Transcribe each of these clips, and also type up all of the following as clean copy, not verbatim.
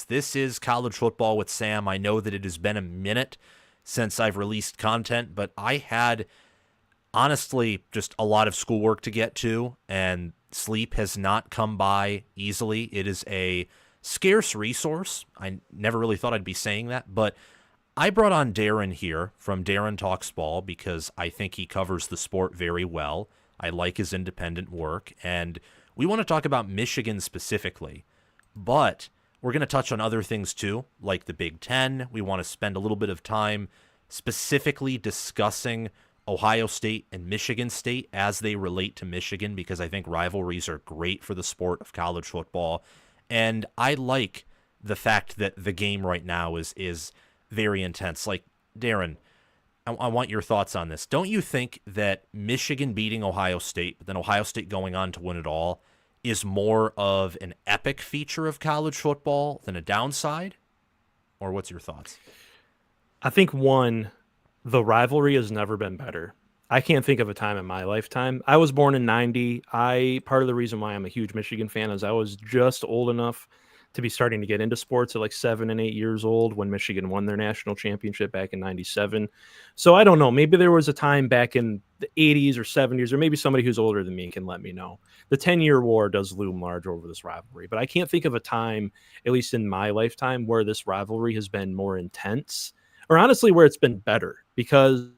This is College Football with Sam. I know that it has been a minute since I've released content, but I had honestly just a lot of schoolwork to get to, and sleep has not come by easily. It is a scarce resource. I never really thought I'd be saying that, but I brought on Darren here from Darren Talks Ball because I think he covers the sport very well. I like his independent work, and we want to talk about Michigan specifically, but we're going to touch on other things too, like the Big Ten. We want to spend a little bit of time specifically discussing Ohio State and Michigan State as they relate to Michigan, because I think rivalries are great for the sport of college football. And I like the fact that the game right now is very intense. Like, Darren, I want your thoughts on this. Don't you think that Michigan beating Ohio State, but then Ohio State going on to win it all, is more of an epic feature of college football than a downside? Or what's your thoughts? I think, one, the rivalry has never been better. I can't think of a time in my lifetime. I was born in 90. Part of the reason why I'm a huge Michigan fan is I was just old enough to be starting to get into sports at like 7 and 8 years old when Michigan won their national championship back in 97. So I don't know. Maybe there was a time back in the 80s or 70s, or maybe somebody who's older than me can let me know. The 10-year war does loom large over this rivalry, but I can't think of a time, at least in my lifetime, where this rivalry has been more intense, or honestly where it's been better, because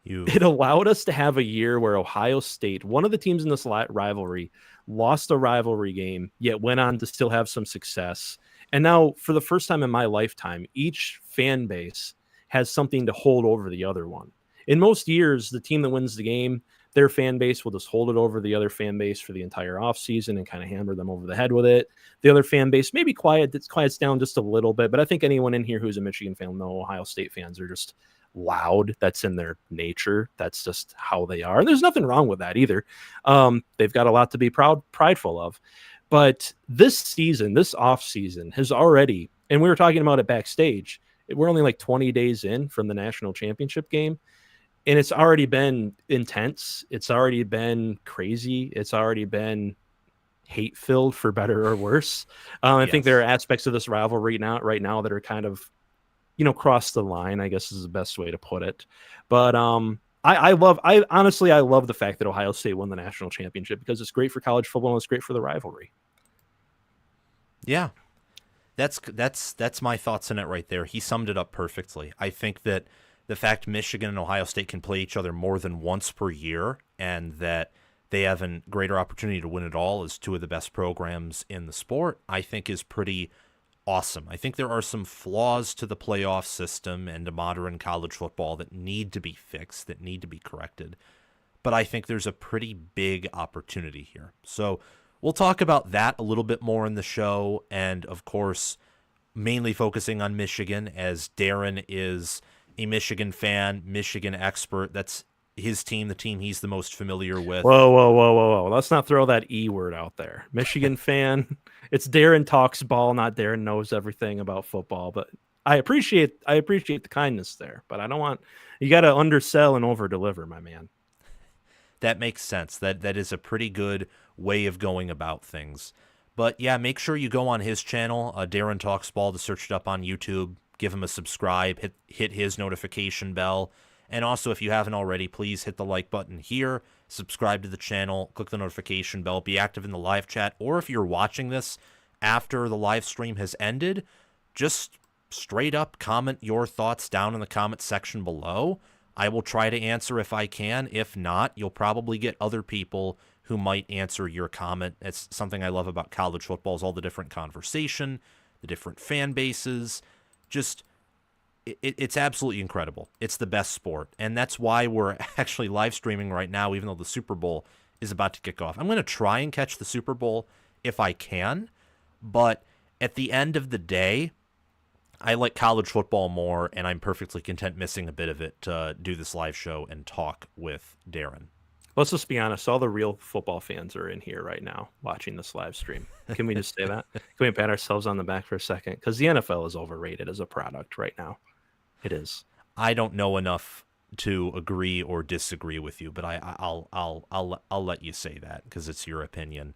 it allowed us to have a year where Ohio State, one of the teams in this rivalry, lost a rivalry game, yet went on to still have some success. And now, for the first time in my lifetime, each fan base has something to hold over the other one. In most years, the team that wins the game, their fan base will just hold it over the other fan base for the entire offseason and kind of hammer them over the head with it. The other fan base maybe quiets down just a little bit, but I think anyone in here who's a Michigan fan will know Ohio State fans are just loud. That's in their nature. That's just how they are. And there's nothing wrong with that either. They've got a lot to be prideful of. But this season, this off season has already, and we were talking about it backstage, we're only like 20 days in from the national championship game, and it's already been intense. It's already been crazy. It's already been hate-filled, for better or worse. I think there are aspects of this rivalry right now that are kind of, cross the line, I guess is the best way to put it. But I honestly love the fact that Ohio State won the national championship, because it's great for college football and it's great for the rivalry. Yeah, that's my thoughts on it right there. He summed it up perfectly. I think that the fact Michigan and Ohio State can play each other more than once per year, and that they have a greater opportunity to win it all as two of the best programs in the sport, I think is pretty awesome. I think there are some flaws to the playoff system and to modern college football that need to be fixed, that need to be corrected. But I think there's a pretty big opportunity here. So we'll talk about that a little bit more in the show. And of course, mainly focusing on Michigan, as Darren is a Michigan fan, Michigan expert. That's his team, the team he's the most familiar with. Whoa. Let's not throw that E word out there. Michigan fan. It's Darren Talks Ball, not Darren knows everything about football. But I appreciate the kindness there. But I don't want, you got to undersell and over-deliver, my man. That makes sense. That is a pretty good way of going about things. But yeah, make sure you go on his channel, Darren Talks Ball, to search it up on YouTube. Give him a subscribe. Hit his notification bell. And also, if you haven't already, please hit the like button here, subscribe to the channel, click the notification bell, be active in the live chat, or if you're watching this after the live stream has ended, just straight up comment your thoughts down in the comment section below. I will try to answer if I can. If not, you'll probably get other people who might answer your comment. It's something I love about college football, is all the different conversation, the different fan bases, just... It's absolutely incredible. It's the best sport, and that's why we're actually live streaming right now, even though the Super Bowl is about to kick off. I'm going to try and catch the Super Bowl if I can, but at the end of the day, I like college football more, and I'm perfectly content missing a bit of it to do this live show and talk with Darren. Let's just be honest. All the real football fans are in here right now watching this live stream. Can we just say that? Can we pat ourselves on the back for a second? Because the NFL is overrated as a product right now. It is. I don't know enough to agree or disagree with you, but I'll let you say that because it's your opinion.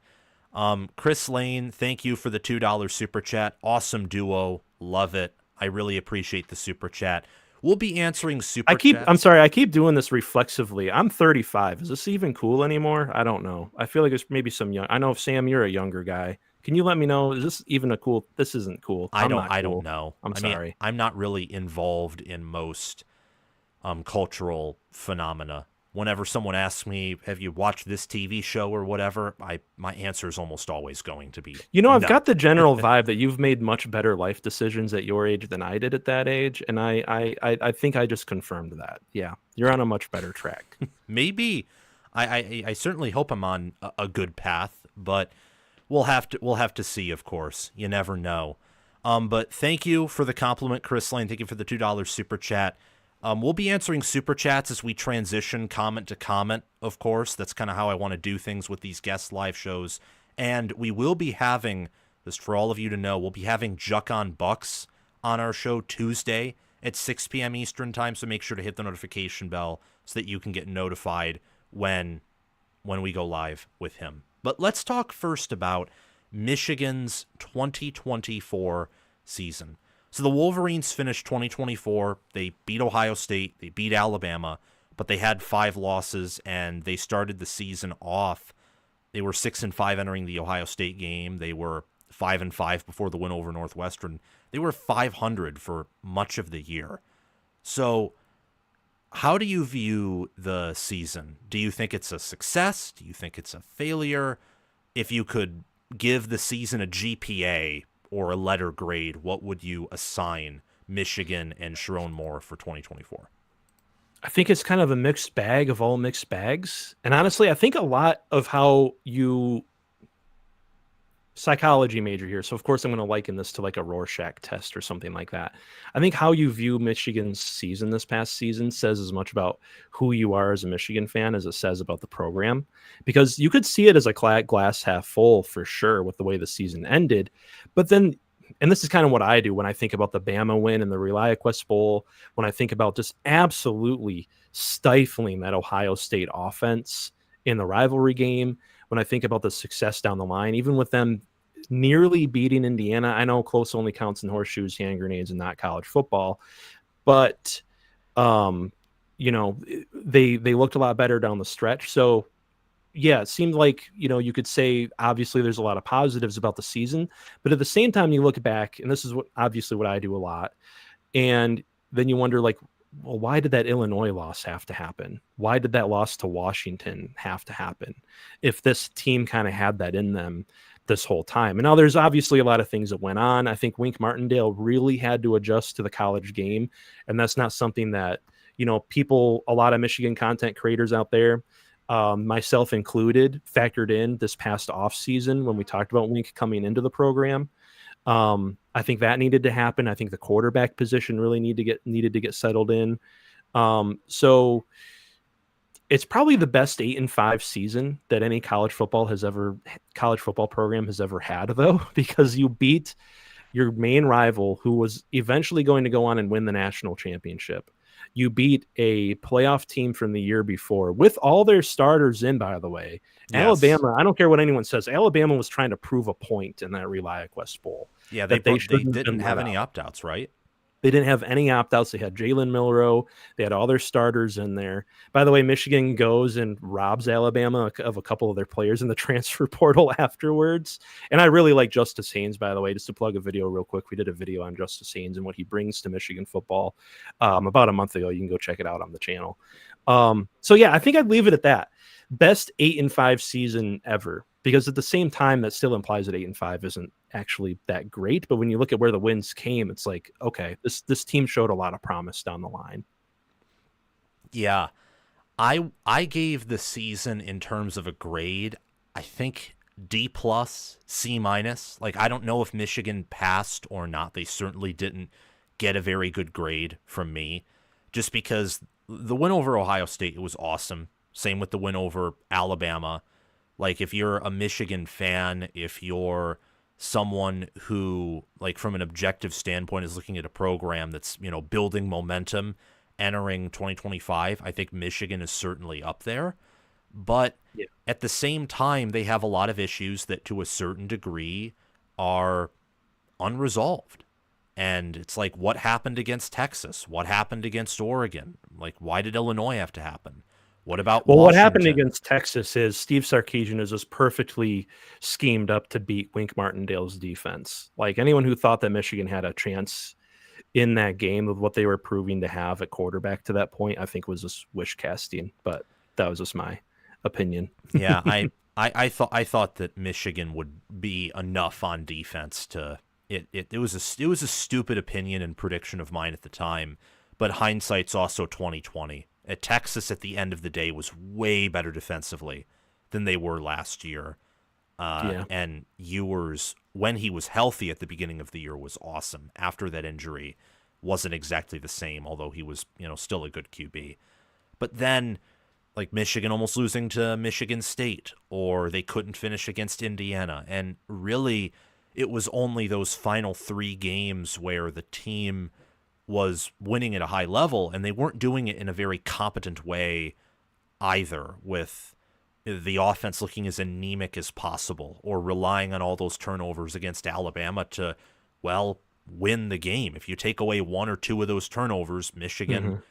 Chris Lane, thank you for the $2 super chat. Awesome duo, love it. I really appreciate the super chat. We'll be answering super chats. I'm sorry, I keep doing this reflexively. I'm 35. Is this even cool anymore? I don't know. I feel like there's maybe some young. I know, Sam, you're a younger guy. Can you let me know? Is this even a cool? This isn't cool. I not cool. don't know. I'm sorry. I'm not really involved in most cultural phenomena. Whenever someone asks me, "Have you watched this TV show or whatever?" my answer is almost always going to be, I've no. got the general vibe that you've made much better life decisions at your age than I did at that age, and I think I just confirmed that. Yeah, you're on a much better track. Maybe. I certainly hope I'm on a good path, but we'll have to see. Of course, you never know. But thank you for the compliment, Chris Lane. Thank you for the $2 super chat. We'll be answering super chats as we transition comment to comment, of course. That's kind of how I want to do things with these guest live shows. And we will be having, just for all of you to know, we'll be having Juck on Bucks on our show Tuesday at 6 p.m. Eastern time. So make sure to hit the notification bell so that you can get notified when we go live with him. But let's talk first about Michigan's 2024 season. So the Wolverines finished 2024. They beat Ohio State. They beat Alabama, but they had 5 losses, and they started the season off. They were 6-5 entering the Ohio State game. They were 5-5 before the win over Northwestern. They were 500 for much of the year. So how do you view the season? Do you think it's a success? Do you think it's a failure? If you could give the season a GPA or a letter grade, what would you assign Michigan and Sharon Moore for 2024? I think it's kind of a mixed bag of all mixed bags. And honestly, I think a lot of how you psychology major here. So of course I'm going to liken this to like a Rorschach test or something like that. I think how you view Michigan's season this past season says as much about who you are as a Michigan fan as it says about the program, because you could see it as a glass half full for sure with the way the season ended. But then, and this is kind of what I do when I think about the Bama win and the ReliaQuest Bowl, when I think about just absolutely stifling that Ohio State offense in the rivalry game, when I think about the success down the line, even with them nearly beating Indiana. I know close only counts in horseshoes, hand grenades, and not college football, but they looked a lot better down the stretch. So yeah, it seemed like, you could say obviously there's a lot of positives about the season, but at the same time you look back, and this is what I do a lot, and then you wonder, like, well, why did that Illinois loss have to happen? Why did that loss to Washington have to happen if this team kind of had that in them this whole time? And now there's obviously a lot of things that went on. I think Wink Martindale really had to adjust to the college game, and that's not something that, people, a lot of Michigan content creators out there, myself included, factored in this past off season when we talked about Wink coming into the program. I think that needed to happen. I think the quarterback position really needed to get settled in. So it's probably the best 8-5 season that any college football program has ever had, though, because you beat your main rival, who was eventually going to go on and win the national championship. You beat a playoff team from the year before with all their starters in, by the way. Yes. Alabama, I don't care what anyone says, Alabama was trying to prove a point in that ReliaQuest Bowl. Yeah, they didn't have any opt-outs, right? They didn't have any opt-outs. They had Jalen Milroe. They had all their starters in there. By the way, Michigan goes and robs Alabama of a couple of their players in the transfer portal afterwards. And I really like Justice Haynes, by the way, just to plug a video real quick. We did a video on Justice Haynes and what he brings to Michigan football about a month ago. You can go check it out on the channel. So yeah, I think I'd leave it at that. Best 8-5 season ever, because at the same time that still implies that 8-5 isn't actually that great. But when you look at where the wins came, it's like, okay, this team showed a lot of promise down the line. Yeah, I gave the season in terms of a grade, I think D+, C-. Like, I don't know if Michigan passed or not. They certainly didn't get a very good grade from me, just because the win over Ohio State, it was awesome. Same with the win over Alabama. Like, if you're a Michigan fan, if you're someone who, like, from an objective standpoint is looking at a program that's, building momentum entering 2025, I think Michigan is certainly up there. But Yeah. at the same time, they have a lot of issues that to a certain degree are unresolved. And it's like, what happened against Texas? What happened against Oregon? Like, why did Illinois have to happen? What about Well, what happened Washington? against Texas is Steve Sarkisian is just perfectly schemed up to beat Wink Martindale's defense. Like anyone who thought that Michigan had a chance in that game of what they were proving to have at quarterback to that point, I think was just wish casting. But that was just my opinion. Yeah, I thought that Michigan would be enough on defense to it was a stupid opinion and prediction of mine at the time, but hindsight's also 2020. At Texas at the end of the day was way better defensively than they were last year. And Ewers, when he was healthy at the beginning of the year, was awesome. After that injury, wasn't exactly the same, although he was, still a good QB. But then, like Michigan almost losing to Michigan State, or they couldn't finish against Indiana. And really, it was only those final 3 games where the team was winning at a high level, and they weren't doing it in a very competent way either, with the offense looking as anemic as possible, or relying on all those turnovers against Alabama to, win the game. If you take away 1 or 2 of those turnovers, Michigan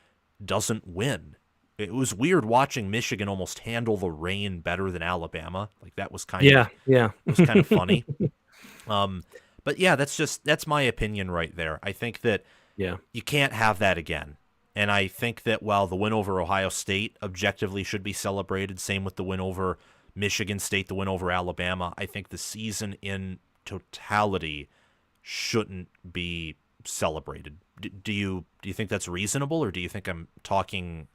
doesn't win. It was weird watching Michigan almost handle the rain better than Alabama. Like, that was kind of funny. But yeah, that's my opinion right there. I think that you can't have that again. And I think that while the win over Ohio State objectively should be celebrated, same with the win over Michigan State, the win over Alabama, I think the season in totality shouldn't be celebrated. Do you think that's reasonable, or do you think I'm talking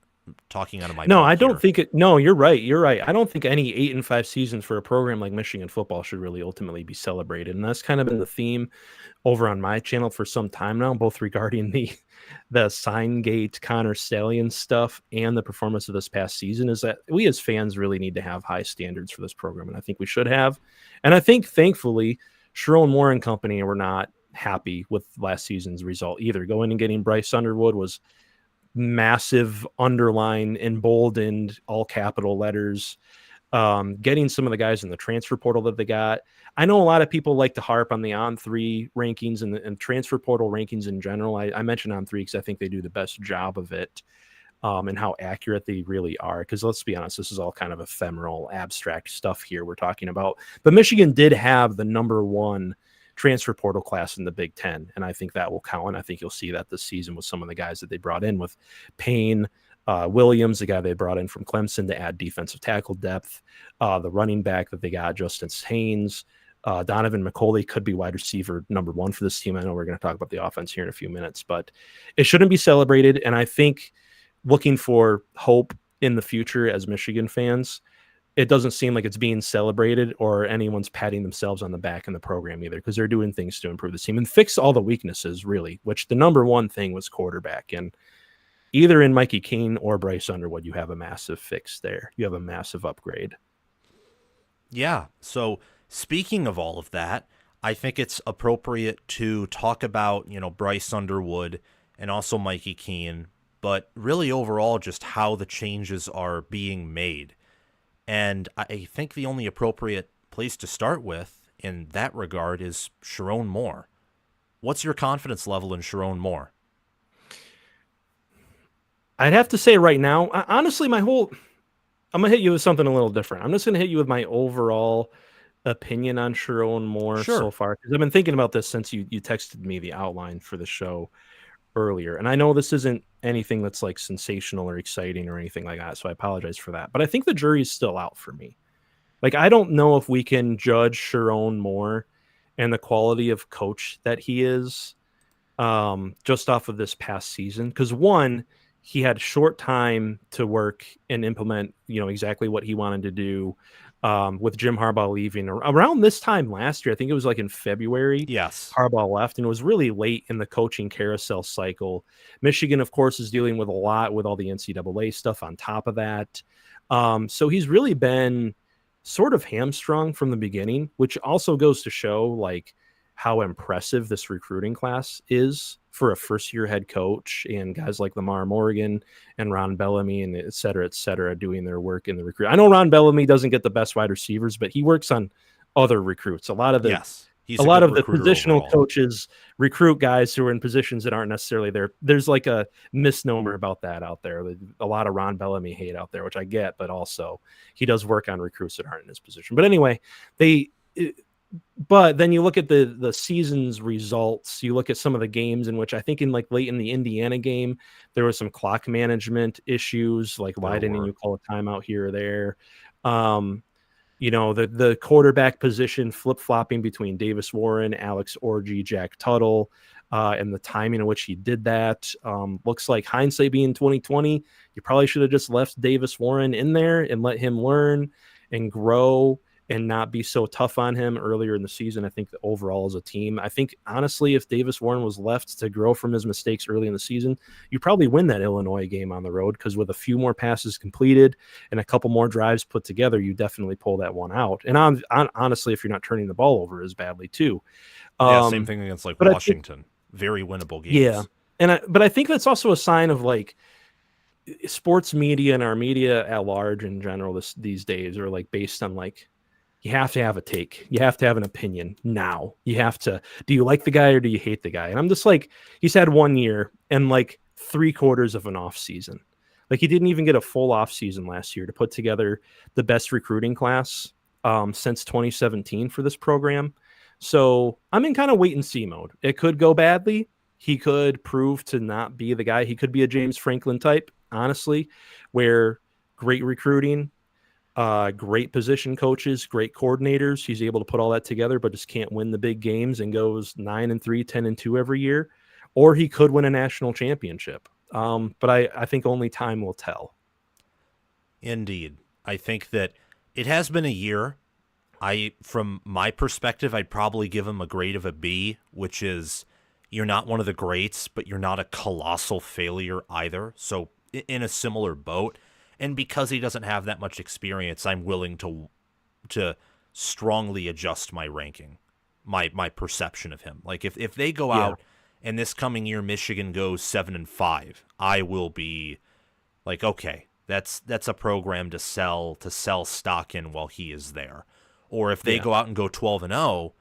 out of my No, butt I don't here? think it. No, you're right. You're right. I don't think any 8-5 seasons for a program like Michigan football should really ultimately be celebrated. And that's kind of been the theme over on my channel for some time now, both regarding the Signgate Connor Stallion stuff and the performance of this past season, is that we as fans really need to have high standards for this program. And I think we should have. And I think, thankfully, Sharon Moore and company were not happy with last season's result either. Going and getting Bryce Underwood was massive, underline, emboldened, all capital letters. Getting some of the guys in the transfer portal that they got. I know a lot of people like to harp on the On3 rankings and transfer portal rankings in general. I mention On3 because I think they do the best job of it, and how accurate they really are. Because let's be honest, this is all kind of ephemeral, abstract stuff here we're talking about. But Michigan did have the number 1 transfer portal class in the Big Ten, and I think that will count. And I think you'll see that this season with some of the guys that they brought in, with Payne, Williams, the guy they brought in from Clemson to add defensive tackle depth, the running back that they got, Justin Haynes, Donovan McCauley could be wide receiver number 1 for this team. I know we're going to talk about the offense here in a few minutes, but it shouldn't be celebrated. And I think looking for hope in the future as Michigan fans, it doesn't seem like it's being celebrated or anyone's patting themselves on the back in the program either, because they're doing things to improve the team and fix all the weaknesses, really, which the number 1 thing was quarterback. And either in Mikey Keene or Bryce Underwood, you have a massive fix there. You have a massive upgrade. Yeah. So speaking of all of that, I think it's appropriate to talk about, Bryce Underwood and also Mikey Keene, but really overall just how the changes are being made. And I think the only appropriate place to start with in that regard is Sharon Moore. What's your confidence level in Sharon Moore? I'd have to say right now, honestly, I'm going to hit you with something a little different. I'm just going to hit you with my overall opinion on Sharon Moore so far, because I've been thinking about this since you texted me the outline for the show earlier. And I know this isn't anything that's like sensational or exciting or anything like that, so I apologize for that. But I think the jury's still out for me. Like, I don't know if we can judge Sharon Moore and the quality of coach that he is just off of this past season. Because one, he had short time to work and implement, exactly what he wanted to do. With Jim Harbaugh leaving around this time last year, I think it was like in February. Yes. Harbaugh left, and it was really late in the coaching carousel cycle. Michigan, of course, is dealing with a lot with all the NCAA stuff on top of that. So he's really been sort of hamstrung from the beginning, which also goes to show like how impressive this recruiting class is for a first-year head coach and guys like Lamar Morgan and Ron Bellamy and et cetera, doing their work in the recruit. I know Ron Bellamy doesn't get the best wide receivers, but he works on other recruits. A lot of the positional overall. coaches recruit guys who are in positions that aren't necessarily there. There's like a misnomer about that out there. A lot of Ron Bellamy hate out there, which I get, but also he does work on recruits that aren't in his position. But anyway, but then you look at the season's results, you look at some of the games in which I think in like late in the Indiana game, there was some clock management issues, like why didn't you call a timeout here or there? The quarterback position flip-flopping between Davis Warren, Alex Orji, Jack Tuttle, and the timing in which he did that. Looks like hindsight being 2020, you probably should have just left Davis Warren in there and let him learn and grow and not be so tough on him earlier in the season. I think overall as a team, I think honestly, if Davis Warren was left to grow from his mistakes early in the season, you probably win that Illinois game on the road, because with a few more passes completed and a couple more drives put together, you definitely pull that one out. And honestly, if you're not turning the ball over as badly too. Same thing against like Washington. Very winnable games. Yeah. But I think that's also a sign of like sports media and our media at large in general these days are like based on like, you have to have a take. You have to have an opinion now. You have to, do you like the guy or do you hate the guy? And I'm just like, he's had 1 year and like 3/4 of an off season. Like he didn't even get a full off season last year to put together the best recruiting class since 2017 for this program. So I'm in kind of wait and see mode. It could go badly. He could prove to not be the guy. He could be a James Franklin type, honestly, where great recruiting, great position coaches, great coordinators. He's able to put all that together, but just can't win the big games and goes 9-3, 10-2 every year. Or he could win a national championship. But I think only time will tell. Indeed. I think that it has been a year. From my perspective, I'd probably give him a grade of a B, which is you're not one of the greats, but you're not a colossal failure either. So in a similar boat. And because he doesn't have that much experience, I'm willing to strongly adjust my ranking, my perception of him. Like if they go out and this coming year Michigan goes 7-5, I will be like, okay, that's a program to sell stock in while he is there. Or if they go out and go 12-0,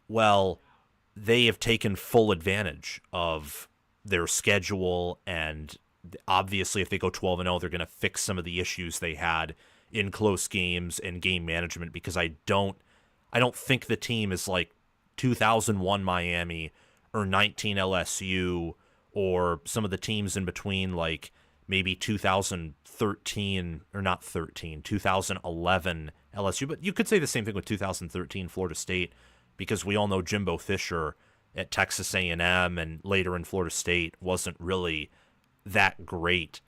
well, they have taken full advantage of their schedule, and obviously if they go 12-0, they're going to fix some of the issues they had in close games and game management, because I don't think the team is like 2001 Miami or 19 LSU or some of the teams in between, like maybe 2013 or not 13, 2011 LSU. But you could say the same thing with 2013 Florida State, because we all know Jimbo Fisher at Texas A&M and later in Florida State wasn't really that great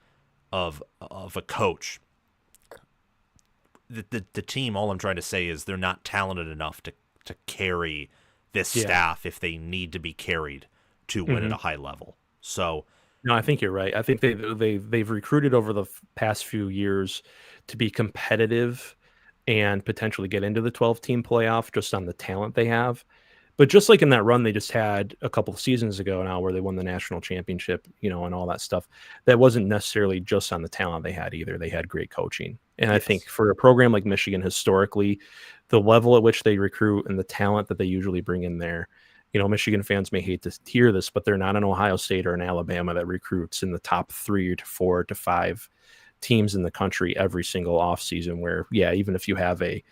of a coach. The team, all I'm trying to say is they're not talented enough to carry this staff if they need to be carried to win at a high level. So no, I think you're right. I think they've recruited over the past few years to be competitive and potentially get into the 12-team playoff just on the talent they have. But just like in that run they just had a couple of seasons ago now where they won the national championship, and all that stuff, that wasn't necessarily just on the talent they had either. They had great coaching. And I think for a program like Michigan, historically, the level at which they recruit and the talent that they usually bring in there, Michigan fans may hate to hear this, but they're not an Ohio State or an Alabama that recruits in the top 3 to 4 to 5 teams in the country every single offseason, where, even if you have a,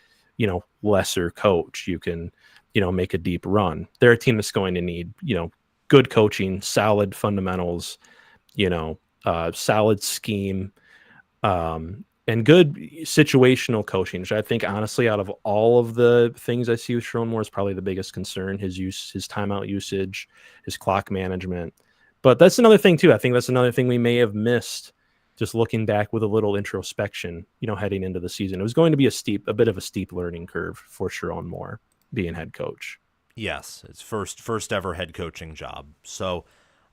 lesser coach, you can, make a deep run. They're a team that's going to need, good coaching, solid fundamentals, solid scheme, and good situational coaching, which I think honestly, out of all of the things I see with Sherrone Moore, is probably the biggest concern, his timeout usage, his clock management. But that's another thing too. I think that's another thing we may have missed just looking back with a little introspection, heading into the season. It was going to be a bit of a steep learning curve for Sherrone Moore being head coach. Yes, it's first ever head coaching job. So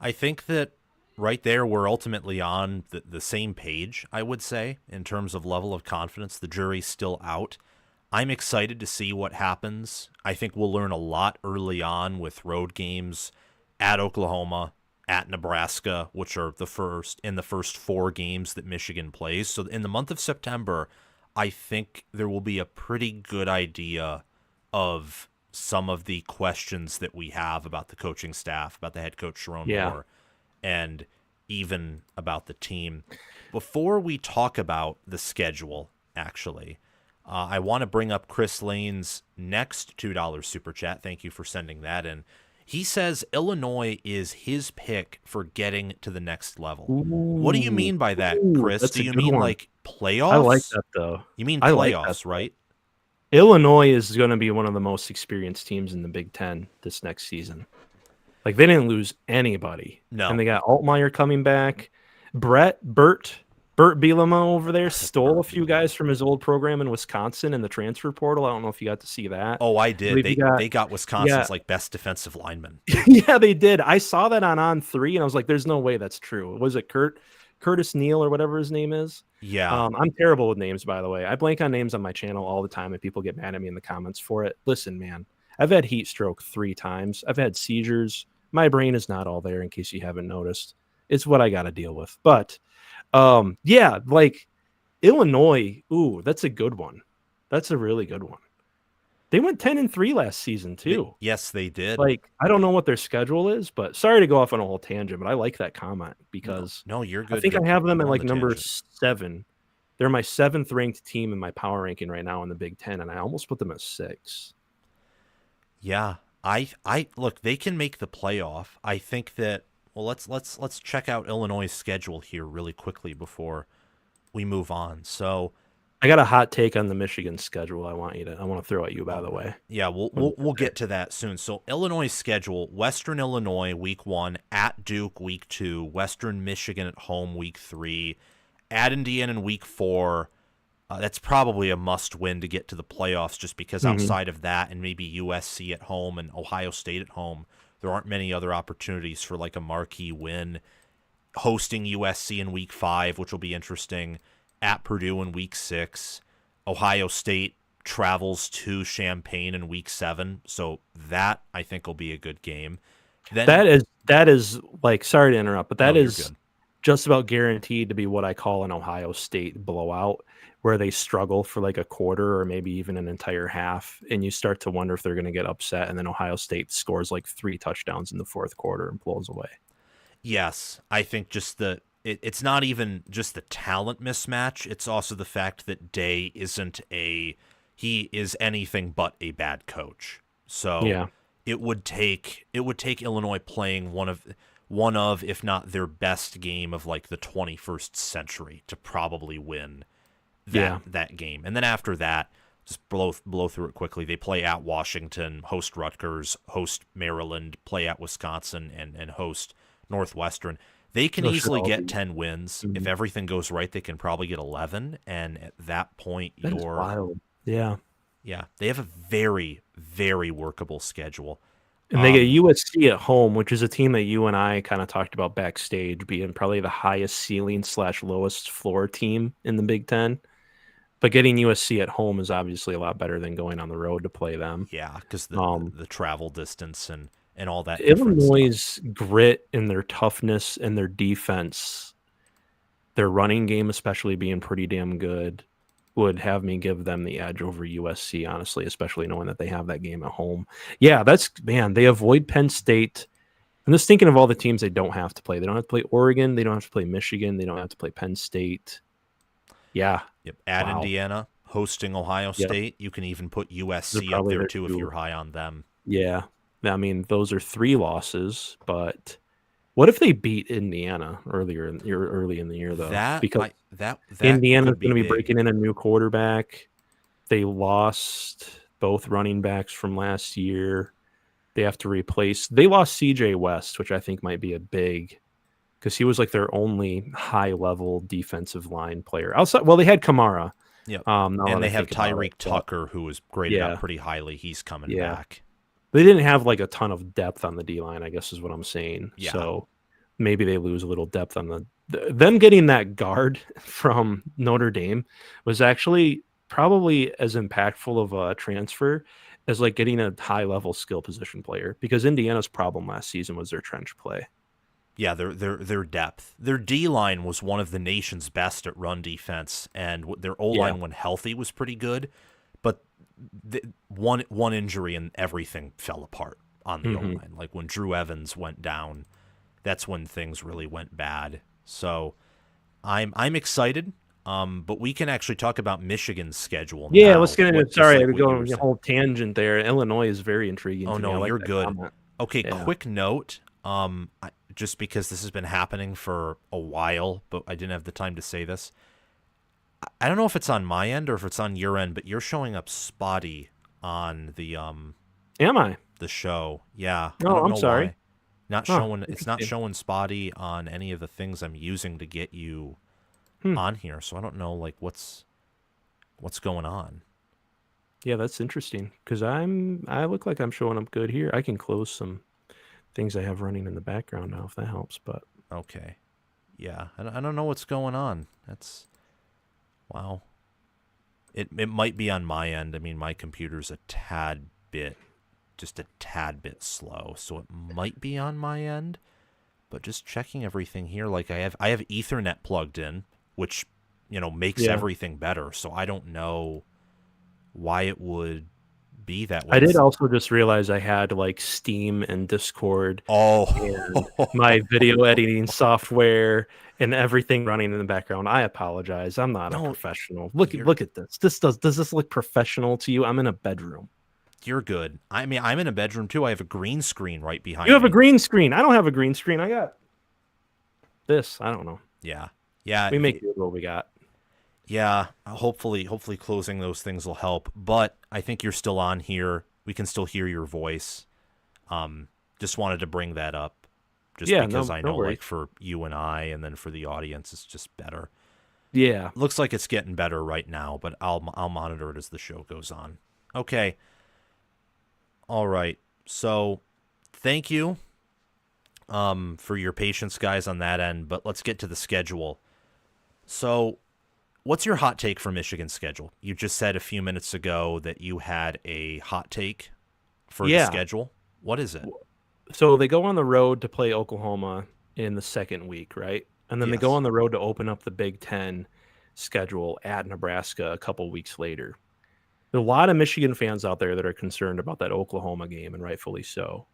I think that right there we're ultimately on the same page, I would say, in terms of level of confidence. The jury's still out I'm excited to see what happens. I think we'll learn a lot early on with road games at Oklahoma, at Nebraska, which are the first 4 games that Michigan plays. So in the month of September, I think there will be a pretty good idea of some of the questions that we have about the coaching staff, about the head coach Sharon Moore, and even about the team. Before we talk about the schedule, actually, I want to bring up Chris Lane's next $2 super chat. Thank you for sending that in. He says Illinois is his pick for getting to the next level. Ooh, what do you mean by that, Chris? Do you mean like playoffs? I like that, though. You mean playoffs, right? Illinois is going to be one of the most experienced teams in the Big Ten this next season. Like, they didn't lose anybody. No. And they got Altmaier coming back. Bert Bielema over there stole a few guys from his old program in Wisconsin in the transfer portal. I don't know if you got to see that. Oh, I did. They got Wisconsin's like best defensive lineman. Yeah, they did. I saw that on On3, and I was like, there's no way that's true. Was it Curtis Neal or whatever his name is? Yeah. I'm terrible with names, by the way. I blank on names on my channel all the time, and people get mad at me in the comments for it. Listen, man, I've had heat stroke 3 times. I've had seizures. My brain is not all there, in case you haven't noticed. It's what I got to deal with. But yeah, like Illinois, ooh, that's a good one. That's a really good one. They went 10-3 last season too. Yes, they did. Like, I don't know what their schedule is, but sorry to go off on a whole tangent, but I like that comment because no, you're good. I think I have them at like number 7. They're my 7th ranked team in my power ranking right now in the Big Ten, and I almost put them at 6. Yeah, I look, they can make the playoff. I think that. Well, let's check out Illinois' schedule here really quickly before we move on. So, I got a hot take on the Michigan schedule. I want to throw at you, by the way. Yeah, we'll get to that soon. So, Illinois' schedule: Western Illinois week 1, at Duke week 2, Western Michigan at home week 3, at Indiana in week 4. That's probably a must-win to get to the playoffs, just because outside of that, and maybe USC at home and Ohio State at home, there aren't many other opportunities for like a marquee win. Hosting USC in week 5, which will be interesting. At Purdue in week 6. Ohio State travels to Champaign in week 7. So that, I think, will be a good game. Then, that is like, sorry to interrupt, but that is good. Just about guaranteed to be what I call an Ohio State blowout, where they struggle for like a quarter or maybe even an entire half, and you start to wonder if they're going to get upset, and then Ohio State scores like 3 touchdowns in the 4th quarter and blows away. Yes, I think just it's not even just the talent mismatch, it's also the fact that Day he is anything but a bad coach. So yeah. It would take Illinois playing one of if not their best game of like the 21st century to probably win that game. And then after that, just blow through it quickly. They play at Washington, host Rutgers, host Maryland, play at Wisconsin, and host Northwestern. They can easily get 10 wins. If everything goes right, they can probably get 11. And at that point, That's wild. Yeah. Yeah. They have a very, very workable schedule. And they get USC at home, which is a team that you and I kind of talked about backstage being probably the highest ceiling / lowest floor team in the Big Ten. But getting USC at home is obviously a lot better than going on the road to play them. Yeah, because the travel distance and all that. Illinois' grit and their toughness and their defense, their running game especially being pretty damn good, would have me give them the edge over USC, honestly, especially knowing that they have that game at home. Yeah, they avoid Penn State. I'm just thinking of all the teams they don't have to play. They don't have to play Oregon. They don't have to play Michigan. They don't have to play Penn State. Yeah. Yep. At Indiana, hosting Ohio State. You can even put USC up there too if you're high on them. Yeah. I mean, those are 3 losses, but what if they beat Indiana early in the year, though? Because Indiana's going to be breaking in a new quarterback. They lost both running backs from last year. They have to replace. They lost CJ West, which I think might be a big, because he was like their only high-level defensive line player. Outside, well, they had Kamara. Yeah, and they have Tyreek Tucker, who was graded out pretty highly. He's coming back. They didn't have like a ton of depth on the D-line, I guess is what I'm saying. Yeah. So maybe they lose a little depth on them getting that guard from Notre Dame was actually probably as impactful of a transfer as like getting a high level skill position player, because Indiana's problem last season was their trench play. Yeah, their depth. Their D-line was one of the nation's best at run defense, and their O-line when healthy was pretty good, but one injury and everything fell apart on the O-line. Like when Drew Evans went down, that's when things really went bad. So I'm excited, but we can actually talk about Michigan's schedule now. Yeah, let's get into it. Sorry, I'm going a whole tangent there. Illinois is very intriguing to me. No, you're good. Comment. Okay, quick note. Just because this has been happening for a while, but I didn't have the time to say this. I don't know if it's on my end or if it's on your end, but you're showing up spotty on the Am I? The show. Yeah. No, I'm sorry. Why. Not showing. It's not showing spotty on any of the things I'm using to get you on here. So I don't know like what's going on. Yeah, that's interesting because I look like I'm showing up good here. I can close some things I have running in the background now if that helps. But okay, yeah, I don't know what's going on. That's wow. It might be on my end. I mean, my computer's just a tad bit slow, so it might be on my end. But just checking everything here, like I have Ethernet plugged in, which makes everything better. So I don't know why it would be that way. I did also just realize I had like Steam and Discord and my video editing software and everything running in the background. I apologize. I'm not a professional. Look at this. Does this look professional to you? I'm in a bedroom. You're good. I mean, I'm in a bedroom too. I have a green screen right behind me. You have a green screen. I don't have a green screen. I got this. I don't know. Yeah. We make do with what we got. Yeah, hopefully closing those things will help. But I think you're still on here. We can still hear your voice. Just wanted to bring that up, because I know, like for you and I, and then for the audience, it's just better. Yeah, looks like it's getting better right now, but I'll monitor it as the show goes on. Okay. All right. So, thank you, for your patience, guys, on that end. But let's get to the schedule. So, what's your hot take for Michigan's schedule? You just said a few minutes ago that you had a hot take for the schedule. What is it? So they go on the road to play Oklahoma in the second week, right? And then they go on the road to open up the Big Ten schedule at Nebraska a couple weeks later. There are a lot of Michigan fans out there that are concerned about that Oklahoma game, and rightfully so.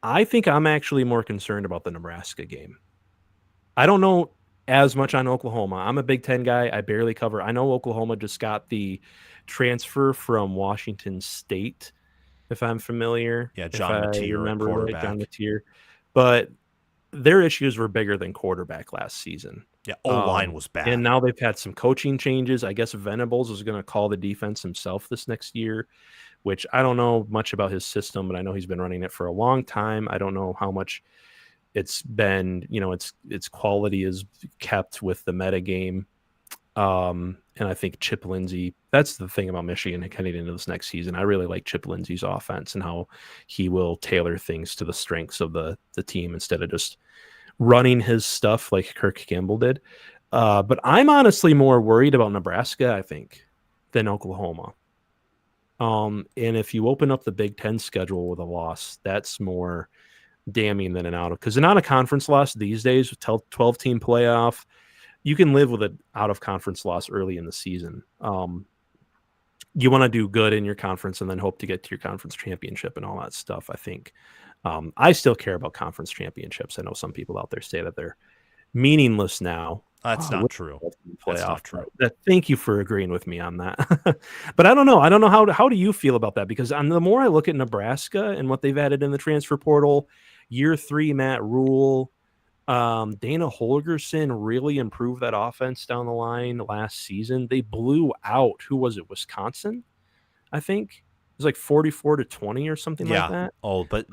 I think I'm actually more concerned about the Nebraska game. I don't know as much on Oklahoma. I'm a Big Ten guy. I barely cover. I know Oklahoma just got the transfer from Washington State, if I'm familiar. Yeah, John Mateer, quarterback. John Mateer. But their issues were bigger than quarterback last season. Yeah, O-line was bad. And now they've had some coaching changes. I guess Venables is going to call the defense himself this next year, which I don't know much about his system, but I know he's been running it for a long time. I don't know how much it's been, its quality is kept with the meta game. And I think Chip Lindsey, that's the thing about Michigan heading into this next season. I really like Chip Lindsey's offense and how he will tailor things to the strengths of the team instead of just running his stuff like Kirk Campbell did. But I'm honestly more worried about Nebraska, I think, than Oklahoma. And if you open up the Big Ten schedule with a loss, that's more damning than an because an out-of-conference loss these days with 12-team playoff, you can live with an out-of-conference loss early in the season. You want to do good in your conference and then hope to get to your conference championship and all that stuff, I think. I still care about conference championships. I know some people out there say that they're meaningless now. That's not true. That's not true. Thank you for agreeing with me on that. But I don't know. I don't know how do you feel about that? Because the more I look at Nebraska and what they've added in the transfer portal, year 3, Matt Rule, Dana Holgerson really improved that offense down the line last season. They blew out, who was it? Wisconsin, I think. It was like 44-20 or something like that. Oh, but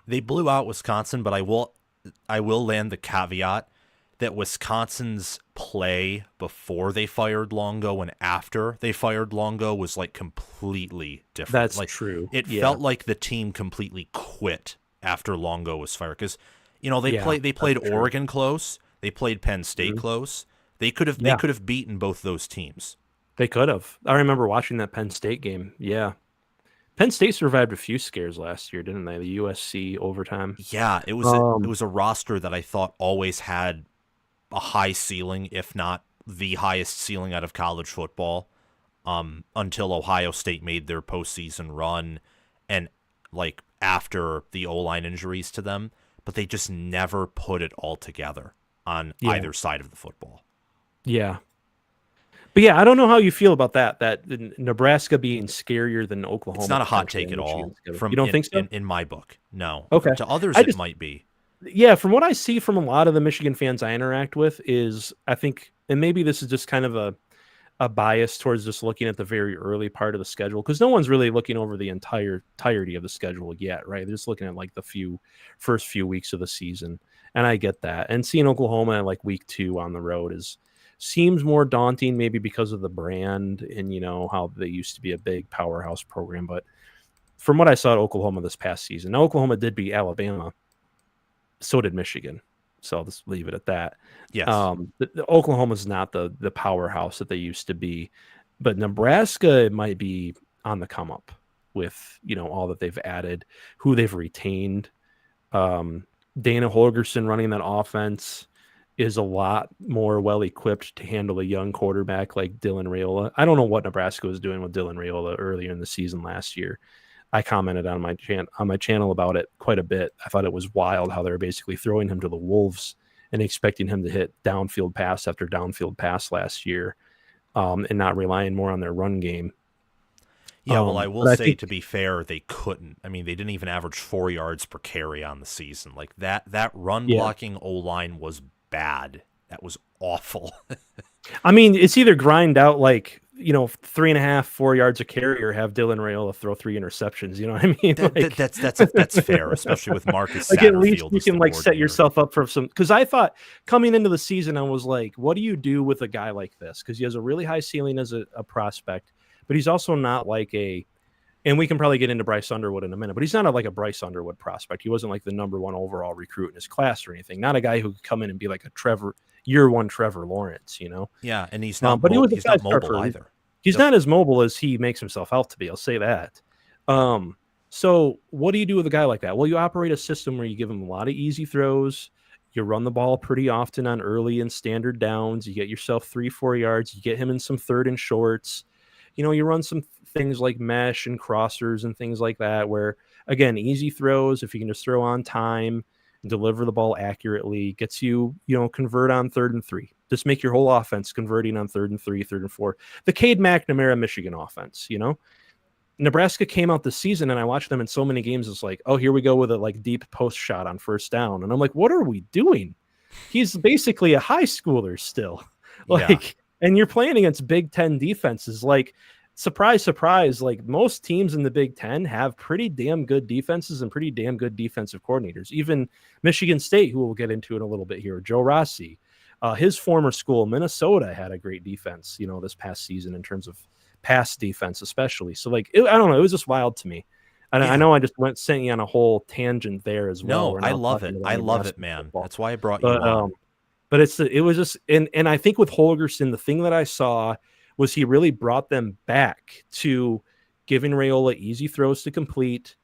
they blew out Wisconsin, but I will land the caveat that Wisconsin's play before they fired Longo and after they fired Longo was like completely different. That's like, true. It felt like the team completely quit after Longo was fired because they played Oregon close, they played Penn State close. They could have beaten both those teams. They could have. I remember watching that Penn State game. Yeah. Penn State survived a few scares last year, didn't they? The USC overtime. Yeah, it was a roster that I thought always had a high ceiling, if not the highest ceiling out of college football, until Ohio State made their postseason run and like after the O-line injuries to them, but they just never put it all together on either side of the football. Yeah. But yeah, I don't know how you feel about that Nebraska being scarier than Oklahoma. It's not a hot take at all. You don't think so? In my book, no. Okay. To others, it might be. Yeah, from what I see from a lot of the Michigan fans I interact with is I think, and maybe this is just kind of a bias towards just looking at the very early part of the schedule, because no one's really looking over the entirety of the schedule yet, right? They're just looking at like the first few weeks of the season, and I get that. And seeing Oklahoma at like week 2 on the road seems more daunting, maybe because of the brand and how they used to be a big powerhouse program. But from what I saw at Oklahoma this past season, now Oklahoma did beat Alabama, so did Michigan. So I'll just leave it at that. Yes. The Oklahoma's not the powerhouse that they used to be, but Nebraska might be on the come up with all that they've added, who they've retained. Dana Holgerson running that offense is a lot more well equipped to handle a young quarterback like Dylan Raiola. I don't know what Nebraska was doing with Dylan Raiola earlier in the season last year. I commented on my channel about it quite a bit. I thought it was wild how they were basically throwing him to the wolves and expecting him to hit downfield pass after downfield pass last year, and not relying more on their run game. Yeah, well, I will say, to be fair, they couldn't. I mean, they didn't even average 4 yards per carry on the season. Like that run blocking O-line was bad. That was awful. I mean, it's either grind out like 3.5, 4 yards a carry, or have Dylan Raiola throw 3 interceptions. You know what I mean? That's fair, especially with Marcus Satterfield. Like at least you can set yourself up for some. Because I thought coming into the season, I was like, what do you do with a guy like this? Because he has a really high ceiling as a prospect, but he's also not like and we can probably get into Bryce Underwood in a minute, but he's not like a Bryce Underwood prospect. He wasn't like the number 1 overall recruit in his class or anything. Not a guy who could come in and be like a year 1 Trevor Lawrence, Yeah, and he's not. But he's not mobile either. He's not as mobile as he makes himself out to be. I'll say that. So what do you do with a guy like that? Well, you operate a system where you give him a lot of easy throws. You run the ball pretty often on early and standard downs. You get yourself 3-4 yards. You get him in some 3rd and shorts. You run some things like mesh and crossers and things like that, where again, easy throws, if you can just throw on time and deliver the ball accurately, gets you, convert on 3rd and 3. Just make your whole offense converting on 3rd and 3, 3rd and 4. The Cade McNamara Michigan offense, Nebraska came out this season and I watched them in so many games. It's like, oh, here we go with a like deep post shot on 1st down. And I'm like, what are we doing? He's basically a high schooler still. And you're playing against Big Ten defenses. Like, surprise, surprise, like most teams in the Big Ten have pretty damn good defenses and pretty damn good defensive coordinators. Even Michigan State, who we'll get into in a little bit here, Joe Rossi, his former school, Minnesota, had a great defense, this past season in terms of pass defense, especially. So, I don't know, it was just wild to me. And I know I just sent you on a whole tangent there as well. No, I love it. I love it, man. Football. That's why I brought you on. But it was just, and I think with Holgerson, the thing that I saw was he really brought them back to giving Raiola easy throws to complete,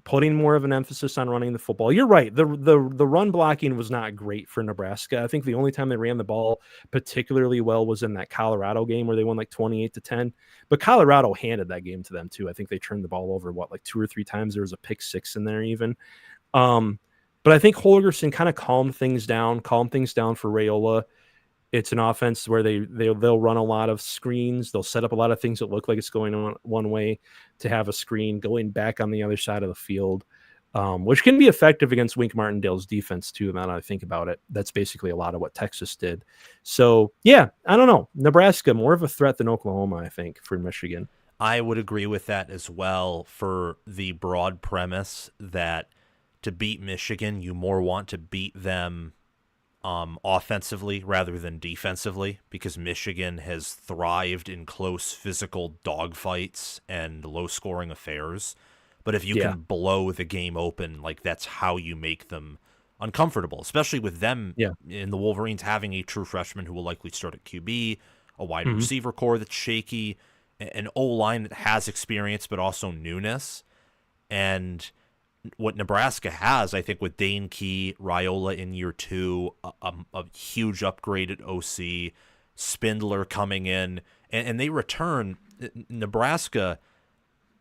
putting more of an emphasis on running the football. You're right. The run blocking was not great for Nebraska. I think the only time they ran the ball particularly well was in that Colorado game where they won like 28-10. But Colorado handed that game to them too. I think they turned the ball over, like 2 or 3 times. There was a pick 6 in there even. But I think Holgerson kind of calmed things down for Raiola. It's an offense where they'll run a lot of screens. They'll set up a lot of things that look like it's going on one way to have a screen going back on the other side of the field, which can be effective against Wink Martindale's defense too. Now that I think about it, that's basically a lot of what Texas did. So yeah, I don't know. Nebraska, more of a threat than Oklahoma, I think, for Michigan. I would agree with that as well, for the broad premise that to beat Michigan, you more want to beat them offensively rather than defensively, because Michigan has thrived in close physical dogfights and low-scoring affairs. But if you can blow the game open, like that's how you make them uncomfortable, especially with them in the Wolverines having a true freshman who will likely start at QB, a wide receiver core that's shaky, an O-line that has experience but also newness. And what Nebraska has, I think, with Dane Key, Raiola in year 2, a huge upgrade at OC, Spindler coming in, and they return Nebraska.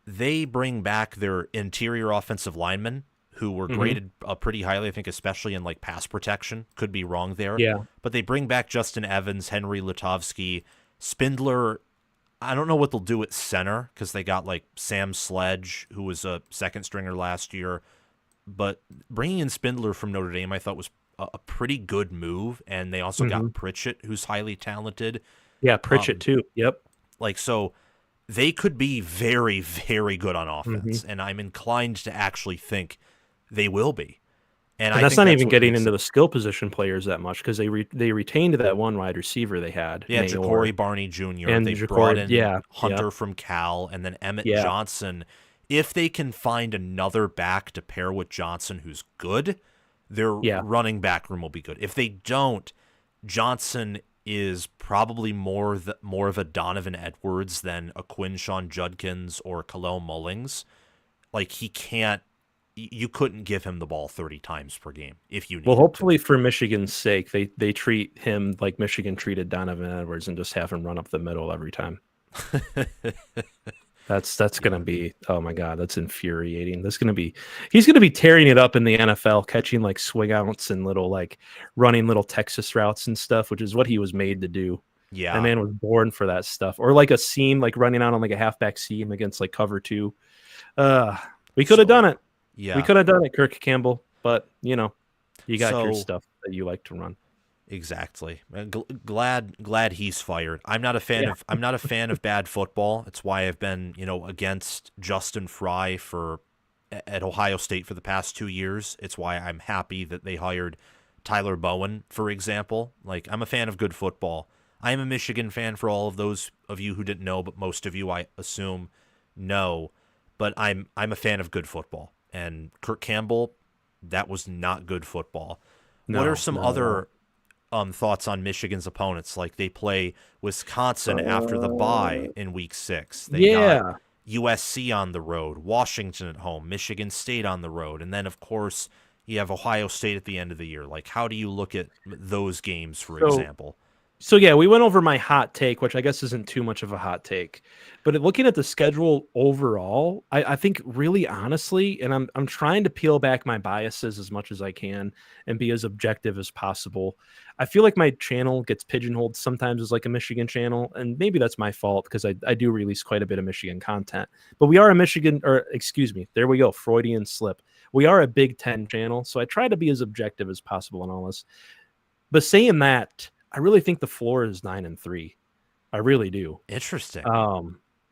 They bring back their interior offensive linemen who were graded pretty highly, I think, especially in like pass protection. Could be wrong there. Yeah. But they bring back Justin Evans, Henry Lutovsky, Spindler. I don't know what they'll do at center because they got like Sam Sledge, who was a second stringer last year. But bringing in Spindler from Notre Dame, I thought was a pretty good move. And they also got Pritchett, who's highly talented. Yeah, Pritchett too. Yep. Like, so they could be very, very good on offense. And I'm inclined to actually think they will be. And I that's think not even getting into the skill position players that much because they retained that one wide receiver they had. Yeah, Mayor. Ja'Cory Barney Jr. And They brought in Hunter from Cal, and then Emmett Johnson. If they can find another back to pair with Johnson who's good, their running back room will be good. If they don't, Johnson is probably more of a Donovan Edwards than a Quinshawn Judkins or Khalil Mullings. Like, he can't. You couldn't give him the ball 30 times per game if you need. Well, hopefully for Michigan's sake, they treat him like Michigan treated Donovan Edwards and just have him run up the middle every time. That's going to be, oh my God, that's infuriating. He's going to be tearing it up in the NFL, catching like swing outs and little like running little Texas routes and stuff, which is what he was made to do. Yeah. That man was born for that stuff. Or like a seam, like running out on like a halfback seam against like cover 2. We could have done it. Yeah, we could have done it, Kirk Campbell, but you got your stuff that you like to run. Exactly. Glad he's fired. I'm not a fan of bad football. It's why I've been, against Justin Fry at Ohio State for the past 2 years. It's why I'm happy that they hired Tyler Bowen, for example. Like, I'm a fan of good football. I am a Michigan fan for all of those of you who didn't know, but most of you, I assume, know. But I'm a fan of good football. And Kirk Campbell, that was not good football. What are some other thoughts on Michigan's opponents? Like, they play Wisconsin after the bye in week 6. They got USC on the road, Washington at home, Michigan State on the road, and then, of course, you have Ohio State at the end of the year. Like, how do you look at those games, for example? So, yeah, we went over my hot take, which I guess isn't too much of a hot take. But looking at the schedule overall, I think really honestly, and I'm trying to peel back my biases as much as I can and be as objective as possible. I feel like my channel gets pigeonholed sometimes as like a Michigan channel, and maybe that's my fault because I do release quite a bit of Michigan content. But we are a Michigan, or excuse me, there we go, Freudian slip. We are a Big Ten channel, so I try to be as objective as possible in all this. But saying that, I really think the floor is 9-3. I really do. Interesting.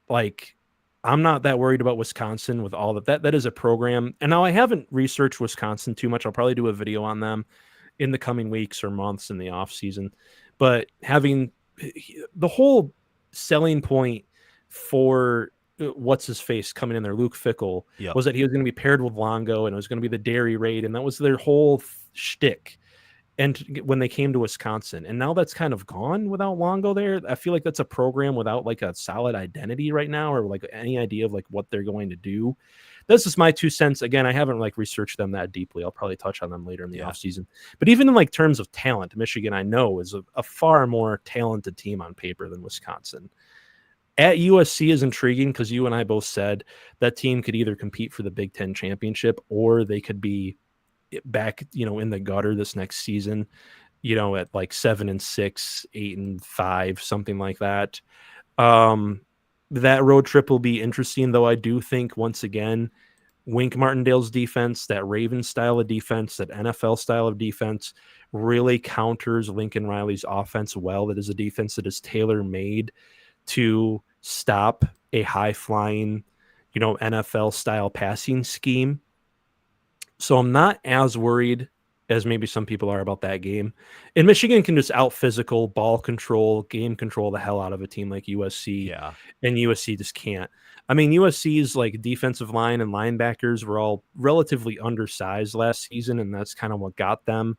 Like, I'm not that worried about Wisconsin with all that is a program. And now I haven't researched Wisconsin too much. I'll probably do a video on them in the coming weeks or months in the off season. But having the whole selling point for what's his face coming in there, Luke Fickell, was that he was going to be paired with Longo and it was going to be the Dairy Raid. And that was their whole shtick. And when they came to Wisconsin, and now that's kind of gone without Longo there. I feel like that's a program without like a solid identity right now, or like any idea of like what they're going to do. This is my 2 cents. Again, I haven't like researched them that deeply. I'll probably touch on them later in the offseason. But even in like terms of talent, Michigan, I know, is a far more talented team on paper than Wisconsin. At USC is intriguing because you and I both said that team could either compete for the Big Ten championship or they could be back, in the gutter this next season, at like 7-6, 8-5, something like that. That road trip will be interesting, though. I do think once again, Wink Martindale's defense, that Ravens style of defense, that NFL style of defense, really counters Lincoln Riley's offense well. That is a defense that is tailor made to stop a high flying, NFL style passing scheme. So I'm not as worried as maybe some people are about that game. And Michigan can just out physical, ball control, game control the hell out of a team like USC. Yeah. And USC just can't. I mean, USC's like defensive line and linebackers were all relatively undersized last season, and that's kind of what got them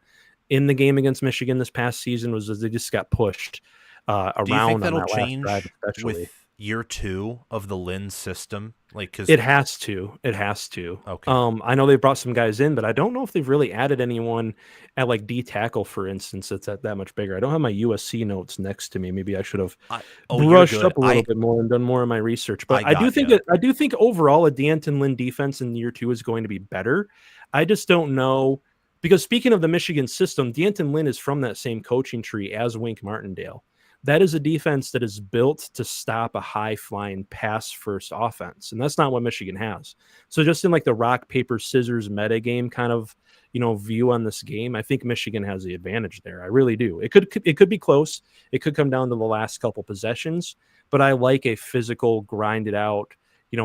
in the game against Michigan this past season was that they just got pushed. Do you think around on that'll that last drive, change especially. with year 2 of the Lynn system? Like, because It has to. It has to. okay, I know they brought some guys in, but I don't know if they've really added anyone at like D tackle, for instance, that's that much bigger. I don't have my USC notes next to me. Maybe I should have you're brushed good. up a little bit more and done more of my research. But I got you. I do think overall a D'Anton Lynn defense in year 2 is going to be better. I just don't know because speaking of the Michigan system, D'Anton Lynn is from that same coaching tree as Wink Martindale. That is a defense that is built to stop a high flying pass first offense. And that's not what Michigan has. So just in like the rock, paper, scissors meta game kind of, view on this game, I think Michigan has the advantage there. I really do. It could be close. It could come down to the last couple possessions, but I like a physical, grinded out,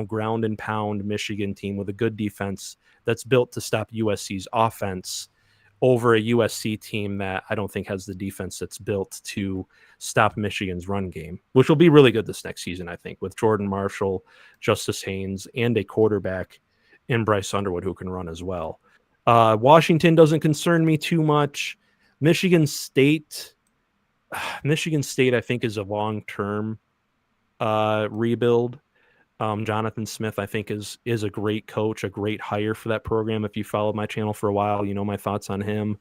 ground and pound Michigan team with a good defense that's built to stop USC's offense over a USC team that I don't think has the defense that's built to stop Michigan's run game, which will be really good this next season, I think, with Jordan Marshall, Justice Haynes, and a quarterback in Bryce Underwood who can run as well. Washington doesn't concern me too much. Michigan State, I think, is a long-term rebuild. Jonathan Smith, I think, is a great coach, a great hire for that program. If you followed my channel for a while, you know my thoughts on him.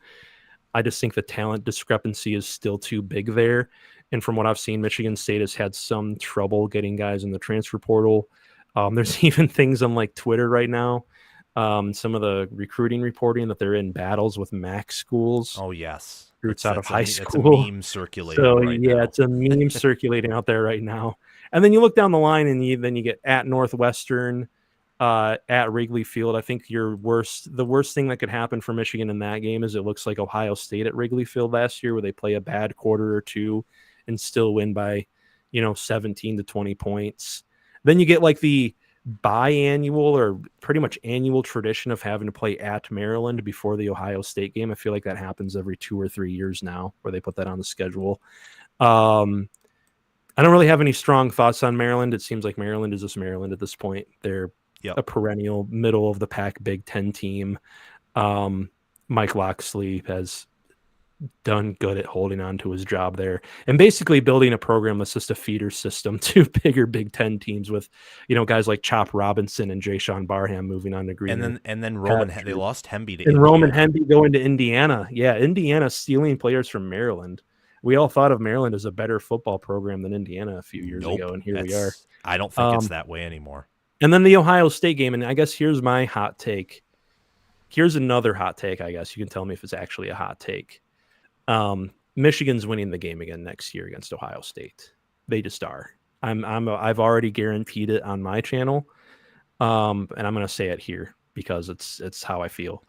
I just think the talent discrepancy is still too big there. And from what I've seen, Michigan State has had some trouble getting guys in the transfer portal. There's even things on like Twitter right now, some of the recruiting reporting that they're in battles with MAC schools. Oh yes, Roots out of high school. It's a meme circulating. So right now. it's a meme circulating out there right now. And then you look down the line, and then you get at Northwestern, at Wrigley Field. I think the worst thing that could happen for Michigan in that game is it looks like Ohio State at Wrigley Field last year, where they play a bad quarter or two and still win by 17 to 20 points. Then you get like the biannual or pretty much annual tradition of having to play at Maryland before the Ohio State game. I feel like that happens every 2 or 3 years now, where they put that on the schedule. I don't really have any strong thoughts on Maryland. It seems like Maryland is just Maryland at this point. They're a perennial middle of the pack Big Ten team. Mike Locksley has done good at holding on to his job there and basically building a program that's just a feeder system to bigger Big Ten teams with, guys like Chop Robinson and Jay Sean Barham moving on to Green. And then Roman, they lost Hemby to Indiana. Roman Hemby going to Indiana. Yeah, Indiana stealing players from Maryland. We all thought of Maryland as a better football program than Indiana a few years ago, and here we are. I don't think it's that way anymore. And then the Ohio State game, and I guess here's my hot take. Here's another hot take, I guess. You can tell me if it's actually a hot take. Michigan's winning the game again next year against Ohio State. They just are. I've already guaranteed it on my channel, and I'm going to say it here because it's how I feel.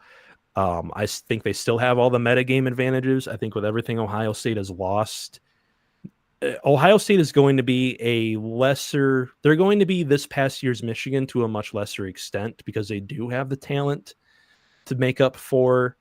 I think they still have all the metagame advantages. I think with everything Ohio State has lost, Ohio State is going to be they're going to be this past year's Michigan to a much lesser extent because they do have the talent to make up for,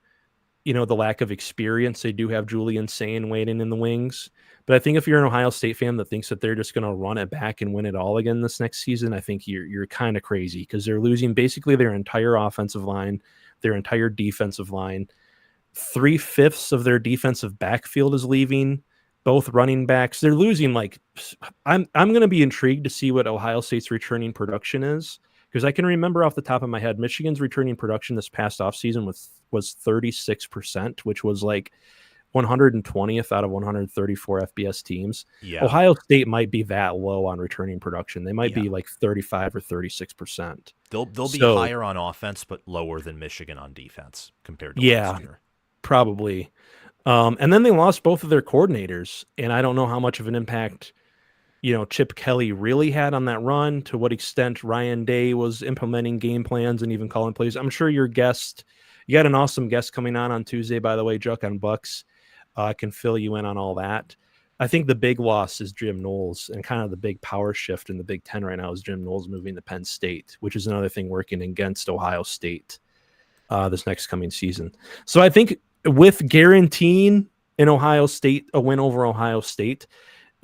the lack of experience. They do have Julian Sain waiting in the wings. But I think if you're an Ohio State fan that thinks that they're just going to run it back and win it all again this next season, I think you're kind of crazy because they're losing basically their entire offensive line, their entire defensive line. 3/5 of their defensive backfield is leaving. Both running backs, they're losing. I'm going to be intrigued to see what Ohio State's returning production is because I can remember off the top of my head, Michigan's returning production this past offseason was 36%, which was like 120th out of 134 FBS teams. Yeah. Ohio State might be that low on returning production. They might be like 35 or 36%. They'll be higher on offense, but lower than Michigan on defense compared to last year. Probably. And then they lost both of their coordinators, and I don't know how much of an impact, Chip Kelly really had on that run, to what extent Ryan Day was implementing game plans and even calling plays. I'm sure you got an awesome guest coming on Tuesday, by the way, Juck on Bucks, can fill you in on all that. I think the big loss is Jim Knowles, and kind of the big power shift in the Big Ten right now is Jim Knowles moving to Penn State, which is another thing working against Ohio State this next coming season. So I think with guaranteeing a win over Ohio State,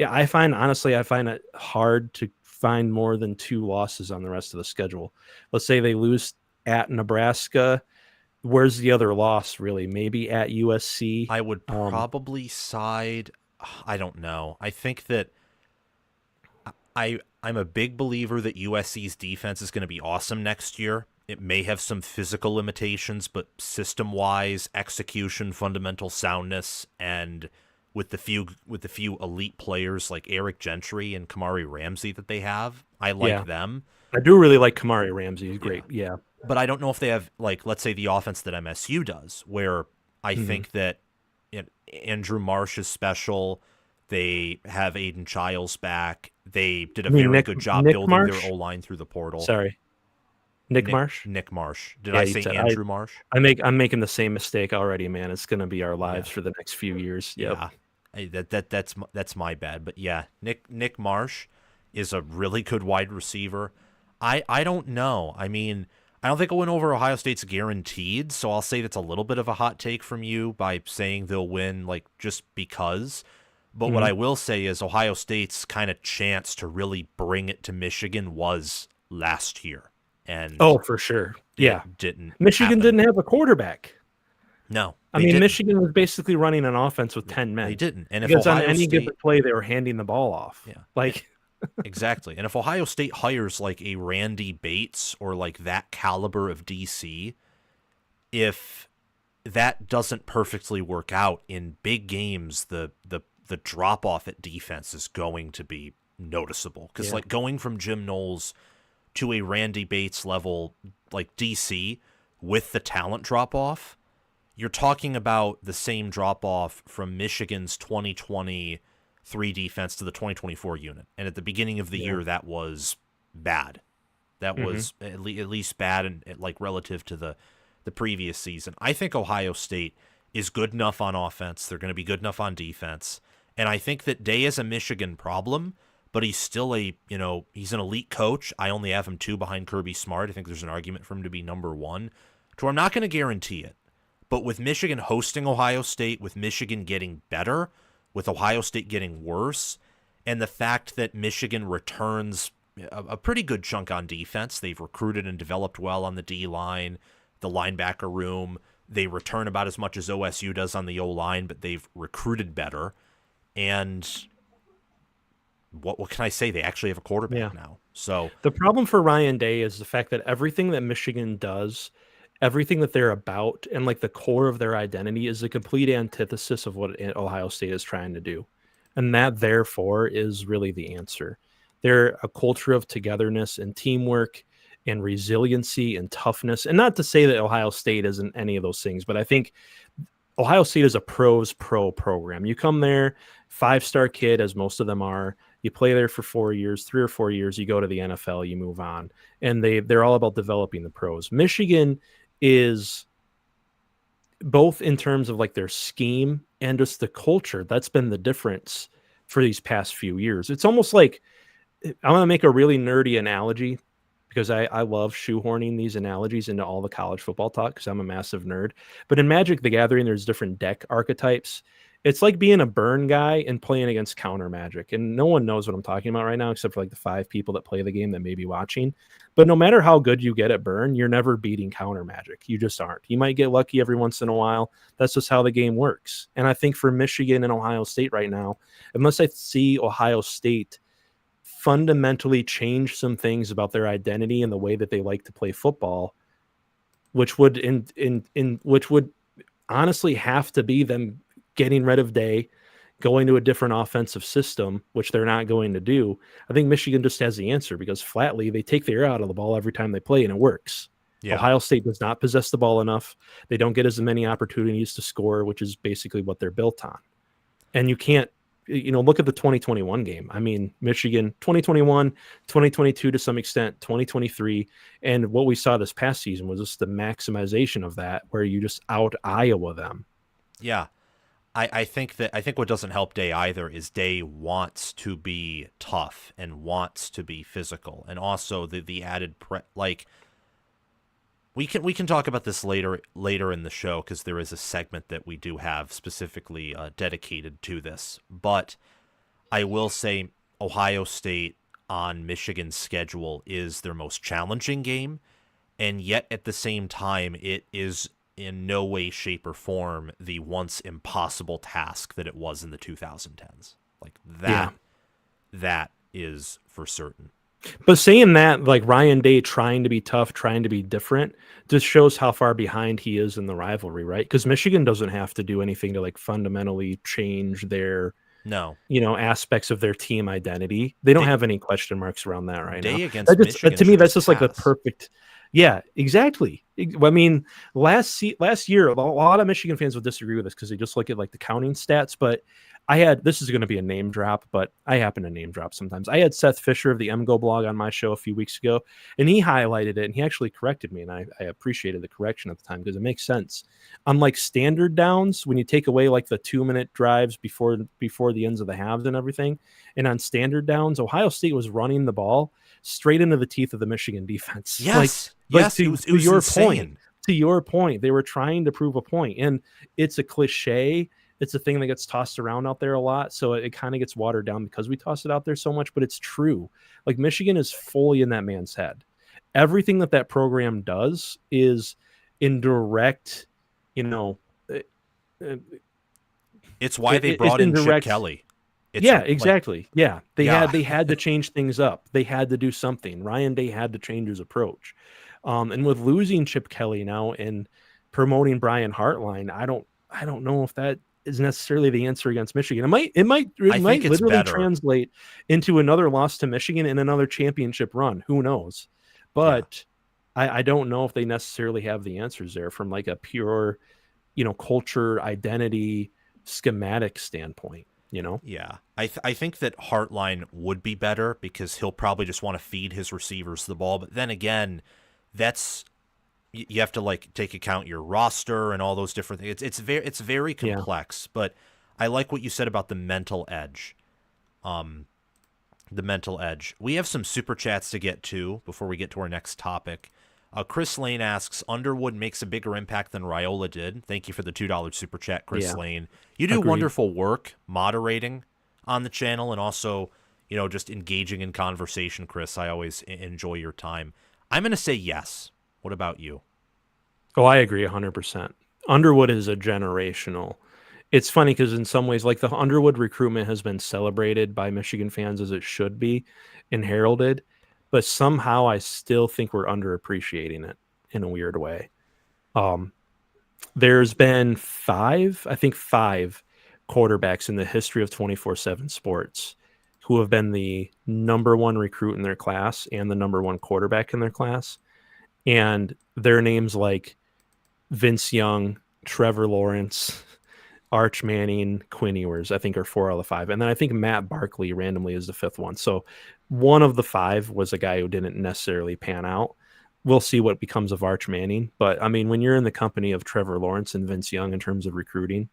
I find it hard to find more than 2 losses on the rest of the schedule. Let's say they lose at Nebraska. Where's the other loss, really? Maybe at USC. I would probably side. I don't know. I think that I'm a big believer that USC's defense is going to be awesome next year. It may have some physical limitations, but system-wise, execution, fundamental soundness, and with the few elite players like Eric Gentry and Kamari Ramsey that they have, I like them. I do really like Kamari Ramsey. He's great. Yeah. But I don't know if they have, like, let's say the offense that MSU does, where I think that Andrew Marsh is special. They have Aiden Childs back. They did a very good job building their O-line through the portal. Sorry. Nick Marsh? Nick Marsh. Did I say Andrew Marsh? I'm making the same mistake already, man. It's going to be our lives for the next few years. Yep. Yeah. That's my bad. But yeah, Nick Marsh is a really good wide receiver. I don't know. I mean, I don't think a win over Ohio State's guaranteed, so I'll say that's a little bit of a hot take from you by saying they'll win, like, just because. But what I will say is Ohio State's kind of chance to really bring it to Michigan was last year. And for sure. Yeah. Michigan didn't have a quarterback. No. I mean, Michigan was basically running an offense with 10 men. They didn't. And if because Ohio on any State, given play, they were handing the ball off. Yeah. Like exactly. And if Ohio State hires like a Randy Bates or like that caliber of DC, if that doesn't perfectly work out in big games, the drop off at defense is going to be noticeable. Because like going from Jim Knowles to a Randy Bates level like DC with the talent drop off, you're talking about the same drop off from Michigan's 2023 defense to the 2024 unit. And at the beginning of the year, that was bad. That was at least bad and like relative to the previous season. I think Ohio State is good enough on offense. They're going to be good enough on defense. And I think that Day is a Michigan problem, but he's still he's an elite coach. I only have him 2 behind Kirby Smart. I think there's an argument for him to be number 1. So I'm not going to guarantee it. But with Michigan hosting Ohio State, with Michigan getting better, with Ohio State getting worse, and the fact that Michigan returns a pretty good chunk on defense, they've recruited and developed well on the D-line, the linebacker room. They return about as much as OSU does on the O-line, but they've recruited better. And what can I say? They actually have a quarterback now. So the problem for Ryan Day is the fact that everything that Michigan does, everything that they're about, and like the core of their identity is a complete antithesis of what Ohio State is trying to do. And that, therefore, is really the answer. They're a culture of togetherness and teamwork and resiliency and toughness. And not to say that Ohio State isn't any of those things, but I think Ohio State is a pro program. You come there, 5-star kid, as most of them are. You play there for 4 years, 3 or 4 years. You go to the NFL, you move on. And they're all about developing the pros. Michigan is both in terms of like their scheme and just the culture. That's been the difference for these past few years. It's almost like, I'm going to make a really nerdy analogy because I love shoehorning these analogies into all the college football talk because I'm a massive nerd. But in Magic the Gathering, there's different deck archetypes. It's like being a burn guy and playing against counter Magic. And no one knows what I'm talking about right now, except for like the 5 people that play the game that may be watching. But no matter how good you get at burn, you're never beating counter Magic. You just aren't. You might get lucky every once in a while. That's just how the game works. And I think for Michigan and Ohio State right now, unless I see Ohio State fundamentally change some things about their identity and the way that they like to play football, which would which would honestly have to be them getting rid of Day, going to a different offensive system, which they're not going to do. I think Michigan just has the answer because flatly they take the air out of the ball every time they play and it works. Yeah. Ohio State does not possess the ball enough. They don't get as many opportunities to score, which is basically what they're built on. And you can't, look at the 2021 game. I mean, Michigan, 2021, 2022 to some extent, 2023. And what we saw this past season was just the maximization of that, where you just out Iowa them. Yeah. I think what doesn't help Day either is Day wants to be tough and wants to be physical. And also the added we can talk about this later in the show because there is a segment that we do have specifically dedicated to this. But I will say Ohio State on Michigan's schedule is their most challenging game, and yet at the same time it is in no way, shape, or form the once impossible task that it was in the 2010s. Like that is for certain. But saying that, like Ryan Day trying to be tough, trying to be different, just shows how far behind he is in the rivalry, right? Because Michigan doesn't have to do anything to like fundamentally change their, aspects of their team identity. They don't have any question marks around that right now. Day against Michigan, to me, that's just like the perfect. Yeah, exactly. I mean, last year, a lot of Michigan fans will disagree with this because they just look at like the counting stats, but this is going to be a name drop, but I happen to name drop sometimes. I had Seth Fisher of the MGO blog on my show a few weeks ago, and he highlighted it, and he actually corrected me, and I appreciated the correction at the time because it makes sense. Unlike standard downs, when you take away like the 2-minute drives before the ends of the halves and everything, and on standard downs, Ohio State was running the ball straight into the teeth of the Michigan defense. Yes, it was your insane. To your point, they were trying to prove a point, and it's a cliche. It's a thing that gets tossed around out there a lot, so it kind of gets watered down because we toss it out there so much, but it's true. Like Michigan is fully in that man's head. Everything that program does is in direct, it's why they brought in Chip Kelly. Exactly. Yeah. They had to change things up. They had to do something. Ryan Day had to change his approach. And with losing Chip Kelly now and promoting Brian Hartline, I don't know if that is necessarily the answer against Michigan. It might literally translate into another loss to Michigan and another championship run. Who knows? But I don't know if they necessarily have the answers there from like a pure, culture, identity, schematic standpoint. Yeah, I think that Hartline would be better because he'll probably just want to feed his receivers the ball. But then again, you have to like take account your roster and all those different things. It's very complex, but I like what you said about the mental edge. The mental edge. We have some super chats to get to before we get to our next topic. Chris Lane asks, Underwood makes a bigger impact than Raiola did. Thank you for the $2 super chat, Chris Lane. You do wonderful work moderating on the channel and also, just engaging in conversation, Chris. I always enjoy your time. I'm going to say yes. What about you? Oh, I agree 100%. Underwood is a generational. It's funny because in some ways, like the Underwood recruitment has been celebrated by Michigan fans as it should be and heralded, but somehow I still think we're underappreciating it in a weird way. There's been five quarterbacks in the history of 24/7 sports who have been the number one recruit in their class and the number one quarterback in their class. And their names like Vince Young, Trevor Lawrence, Arch Manning, Quinn Ewers, I think are 4 out of 5. And then I think Matt Barkley randomly is the 5th one. So one of the 5 was a guy who didn't necessarily pan out. We'll see what becomes of Arch Manning. But I mean, when you're in the company of Trevor Lawrence and Vince Young in terms of recruiting,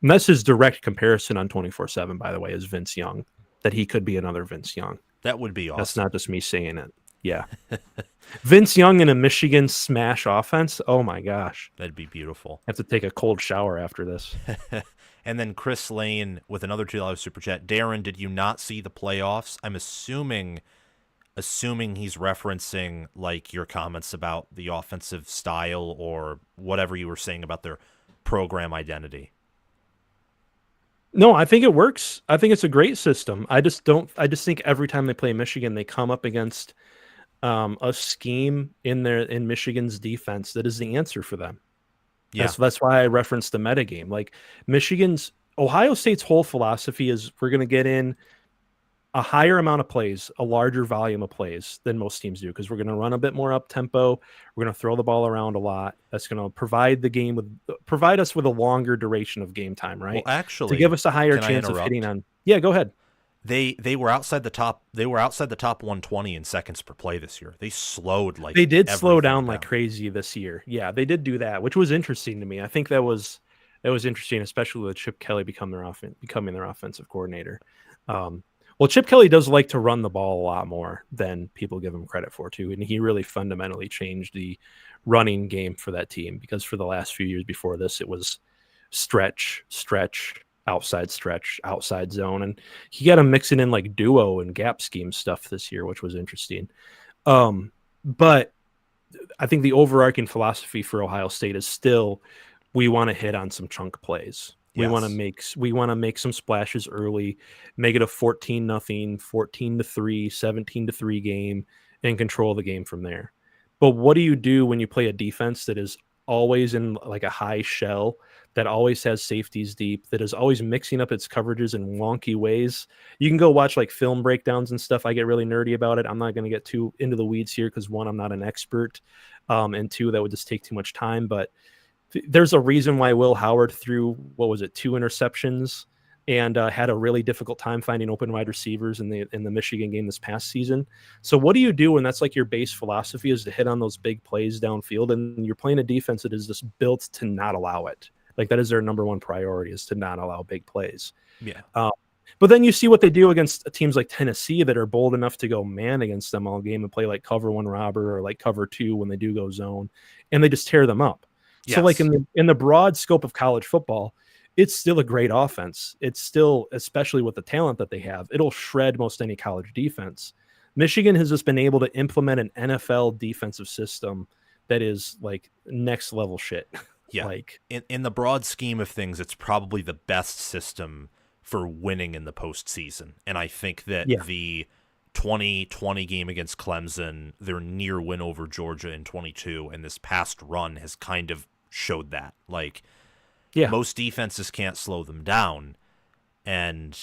and that's his direct comparison on 24/7, by the way, is Vince Young, that he could be another Vince Young. That would be awesome. That's not just me saying it. Yeah. Vince Young in a Michigan smash offense. Oh my gosh. That'd be beautiful. I have to take a cold shower after this. And then Chris Lane with another $2 super chat. Darren, did you not see the playoffs? I'm assuming he's referencing like your comments about the offensive style or whatever you were saying about their program identity. No, I think it works. I think it's a great system. I just think every time they play Michigan, they come up against a scheme in Michigan's defense that is the answer for them. Yeah. That's why I referenced the metagame. Like Ohio State's whole philosophy is we're going to get in a higher amount of plays, a larger volume of plays than most teams do, because we're going to run a bit more up tempo. We're going to throw the ball around a lot. That's going to provide us with a longer duration of game time, right? Well, actually, to give us a higher chance of hitting on. Yeah, go ahead. They were outside the top. They were outside the top 120 in seconds per play this year. They slowed they did slow down like crazy this year. Yeah, they did do that, which was interesting to me. I think that was interesting, especially with Chip Kelly becoming their offensive coordinator. Well, Chip Kelly does like to run the ball a lot more than people give him credit for, too. And he really fundamentally changed the running game for that team, because for the last few years before this, it was stretch, outside stretch, outside zone. And he got him mixing in like duo and gap scheme stuff this year, which was interesting. But I think the overarching philosophy for Ohio State is still we want to hit on some chunk plays. We want to make some splashes early, make it a 14-0, 14-3, 17-3 game, and control the game from there. But what do you do when you play a defense that is always in like a high shell, that always has safeties deep, that is always mixing up its coverages in wonky ways? You can go watch like film breakdowns and stuff. I get really nerdy about it. I'm not going to get too into the weeds here because, one, I'm not an expert, and two, that would just take too much time. But there's a reason why Will Howard threw, 2 interceptions and had a really difficult time finding open wide receivers in the Michigan game this past season. So what do you do when that's like your base philosophy, is to hit on those big plays downfield, and you're playing a defense that is just built to not allow it? Like, that is their number one priority, is to not allow big plays. Yeah. But then you see what they do against teams like Tennessee that are bold enough to go man against them all game and play like cover one robber or like cover two when they do go zone, and they just tear them up. Yes. So like in the broad scope of college football, it's still a great offense. It's still, especially with the talent that they have, it'll shred most any college defense. Michigan has just been able to implement an NFL defensive system that is like next level shit. Yeah. Like in the broad scheme of things, it's probably the best system for winning in the postseason. And I think that the 2020 game against Clemson, their near win over Georgia in 22, and this past run has kind of showed that. Like, most defenses can't slow them down. And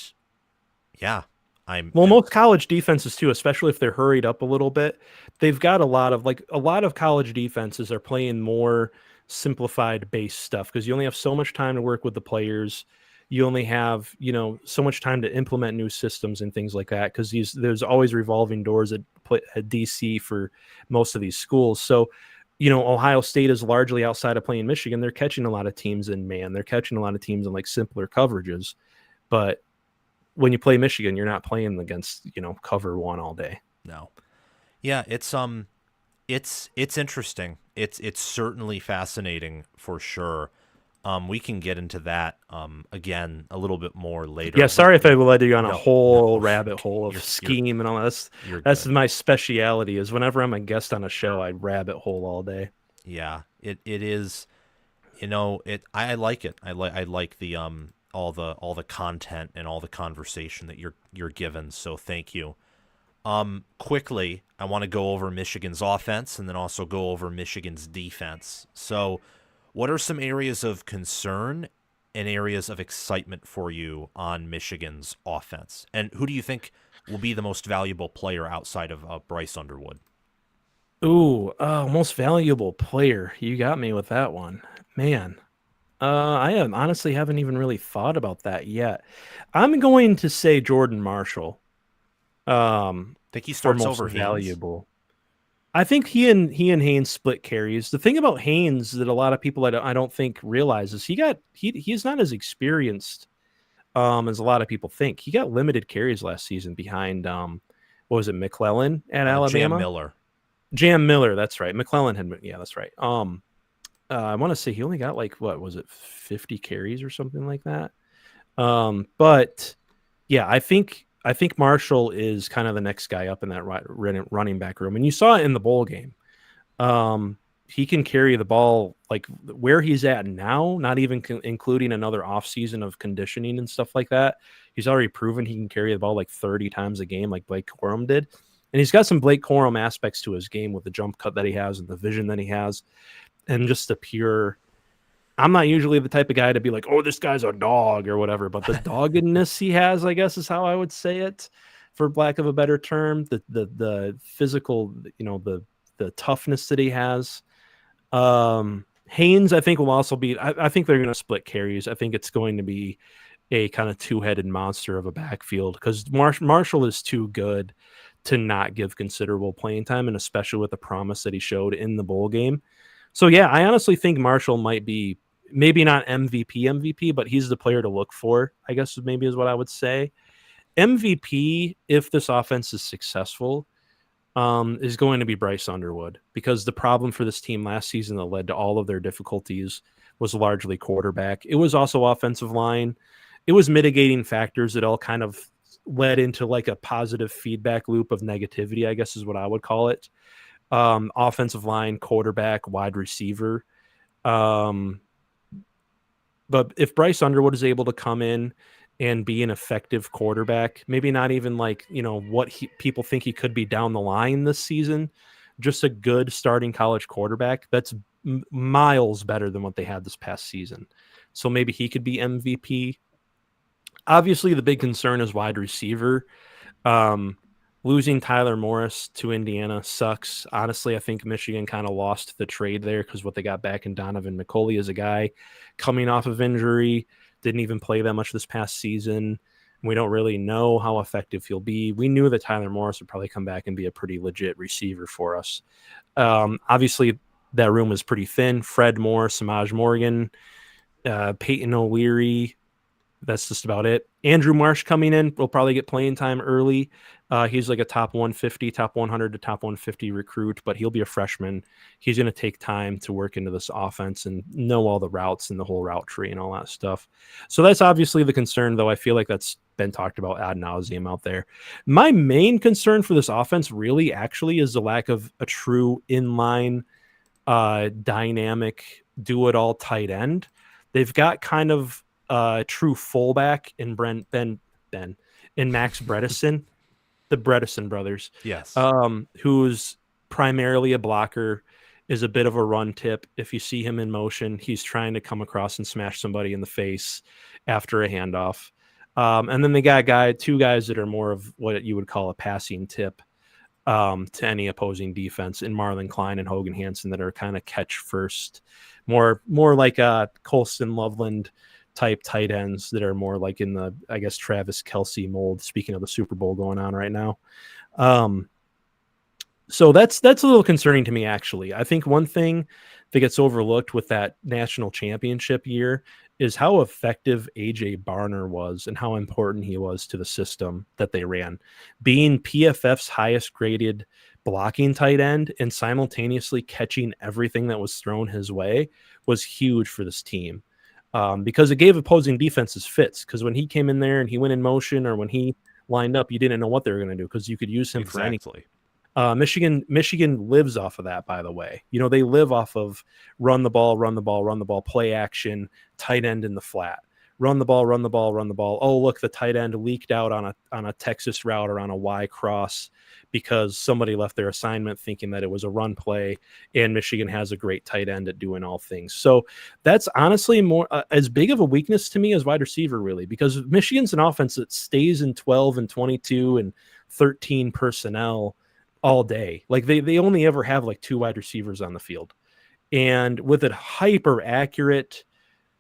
most college defenses too, especially if they're hurried up a little bit, they've got a lot of college defenses are playing more simplified base stuff because you only have so much time to work with the players. You only have, so much time to implement new systems and things like that, because there's always revolving doors at DC for most of these schools. So, Ohio State is largely outside of playing Michigan. They're catching a lot of teams in man. They're catching a lot of teams in like simpler coverages. But when you play Michigan, you're not playing against, cover one all day. No. Yeah, it's interesting. It's certainly fascinating for sure. We can get into that again a little bit more later. Yeah, sorry if I led you on a whole rabbit hole of scheme and all that. That's my speciality, is whenever I'm a guest on a show, I rabbit hole all day. Yeah, it is. I like it. I like the all the content and all the conversation that you're given. So thank you. Quickly, I want to go over Michigan's offense and then also go over Michigan's defense. So, what are some areas of concern and areas of excitement for you on Michigan's offense? And who do you think will be the most valuable player outside of Bryce Underwood? Ooh, most valuable player. You got me with that one. Man, I honestly haven't even really thought about that yet. I'm going to say Jordan Marshall. Think he starts over valuable. I think he and Haynes split carries. The thing about Haynes that a lot of people I don't think realize is he's not as experienced as a lot of people think. He got limited carries last season behind what was it, McClellan at Alabama? Jam Miller, that's right. McClellan that's right. I want to say he only got like, what was it, 50 carries or something like that. But yeah, I think Marshall is kind of the next guy up in that running back room. And you saw it in the bowl game. He can carry the ball like where he's at now, not even including another offseason of conditioning and stuff like that. He's already proven he can carry the ball like 30 times a game like Blake Corum did. And he's got some Blake Corum aspects to his game with the jump cut that he has and the vision that he has. And just the pure... I'm not usually the type of guy to be like, oh, this guy's a dog or whatever, but the doggedness he has, I guess, is how I would say it, for lack of a better term. The physical, the toughness that he has. Haynes, I think, will also be. I think they're going to split carries. I think it's going to be a kind of two-headed monster of a backfield because Marshall is too good to not give considerable playing time, and especially with the promise that he showed in the bowl game. So, yeah, I honestly think Marshall might be maybe not MVP, but he's the player to look for, I guess maybe is what I would say. MVP, if this offense is successful, is going to be Bryce Underwood, because the problem for this team last season that led to all of their difficulties was largely quarterback. It was also offensive line. It was mitigating factors that all kind of led into like a positive feedback loop of negativity, I guess is what I would call it. offensive line, quarterback, wide receiver. But if Bryce Underwood is able to come in and be an effective quarterback, maybe not even like, what people think he could be down the line this season, just a good starting college quarterback, that's miles better than what they had this past season. So maybe he could be MVP. Obviously, the big concern is wide receiver. Losing Tyler Morris to Indiana sucks. Honestly, I think Michigan kind of lost the trade there because what they got back in Donovan McCulley is a guy coming off of injury, didn't even play that much this past season. We don't really know how effective he'll be. We knew that Tyler Morris would probably come back and be a pretty legit receiver for us. Obviously, that room is pretty thin. Fred Moore, Samaj Morgan, Peyton O'Leary. That's just about it. Andrew Marsh coming in will probably get playing time early. He's like a top 150, top 100 to top 150 recruit, but he'll be a freshman. He's going to take time to work into this offense and know all the routes and the whole route tree and all that stuff. So that's obviously the concern, though. I feel like that's been talked about ad nauseum out there. My main concern for this offense really actually is the lack of a true inline, dynamic, do-it-all tight end. They've got kind of true fullback in Ben and Max Bredesen, the Bredesen brothers. Yes. Who's primarily a blocker, is a bit of a run tip. If you see him in motion, he's trying to come across and smash somebody in the face after a handoff. And then they got two guys that are more of what you would call a passing tip to any opposing defense in Marlon Klein and Hogan Hansen that are kind of catch first, more like a Colston Loveland type tight ends that are more like in the, I guess, Travis Kelce mold, speaking of the Super Bowl going on right now. So that's a little concerning to me, actually. I think one thing that gets overlooked with that national championship year is how effective AJ Barner was and how important he was to the system that they ran. Being PFF's highest graded blocking tight end and simultaneously catching everything that was thrown his way was huge for this team. Because it gave opposing defenses fits. Because when he came in there and he went in motion, or when he lined up, you didn't know what they were going to do because you could use him for anything. Michigan lives off of that, by the way. They live off of run the ball, play action, tight end in the flat. Run the ball. Oh, look, the tight end leaked out on a Texas route or on a Y cross because somebody left their assignment thinking that it was a run play, and Michigan has a great tight end at doing all things. So that's honestly more as big of a weakness to me as wide receiver, really, because Michigan's an offense that stays in 12 and 22 and 13 personnel all day. Like they only ever have like two wide receivers on the field. And with a hyper accurate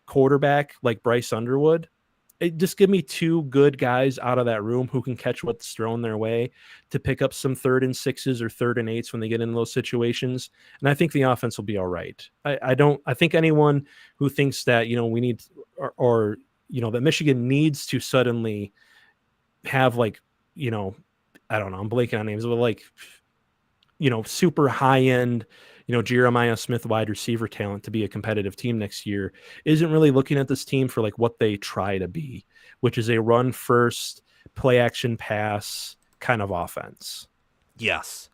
quarterback like Bryce Underwood, just give me two good guys out of that room who can catch what's thrown their way to pick up some 3rd and 6s or 3rd and 8s when they get in those situations. And I think the offense will be all right. I think anyone who thinks that, we need, or that Michigan needs to suddenly have like, I don't know, I'm blanking on names, but like, super high end, Jeremiah Smith wide receiver talent to be a competitive team next year isn't really looking at this team for like what they try to be, which is a run first, play action pass kind of offense. Yes.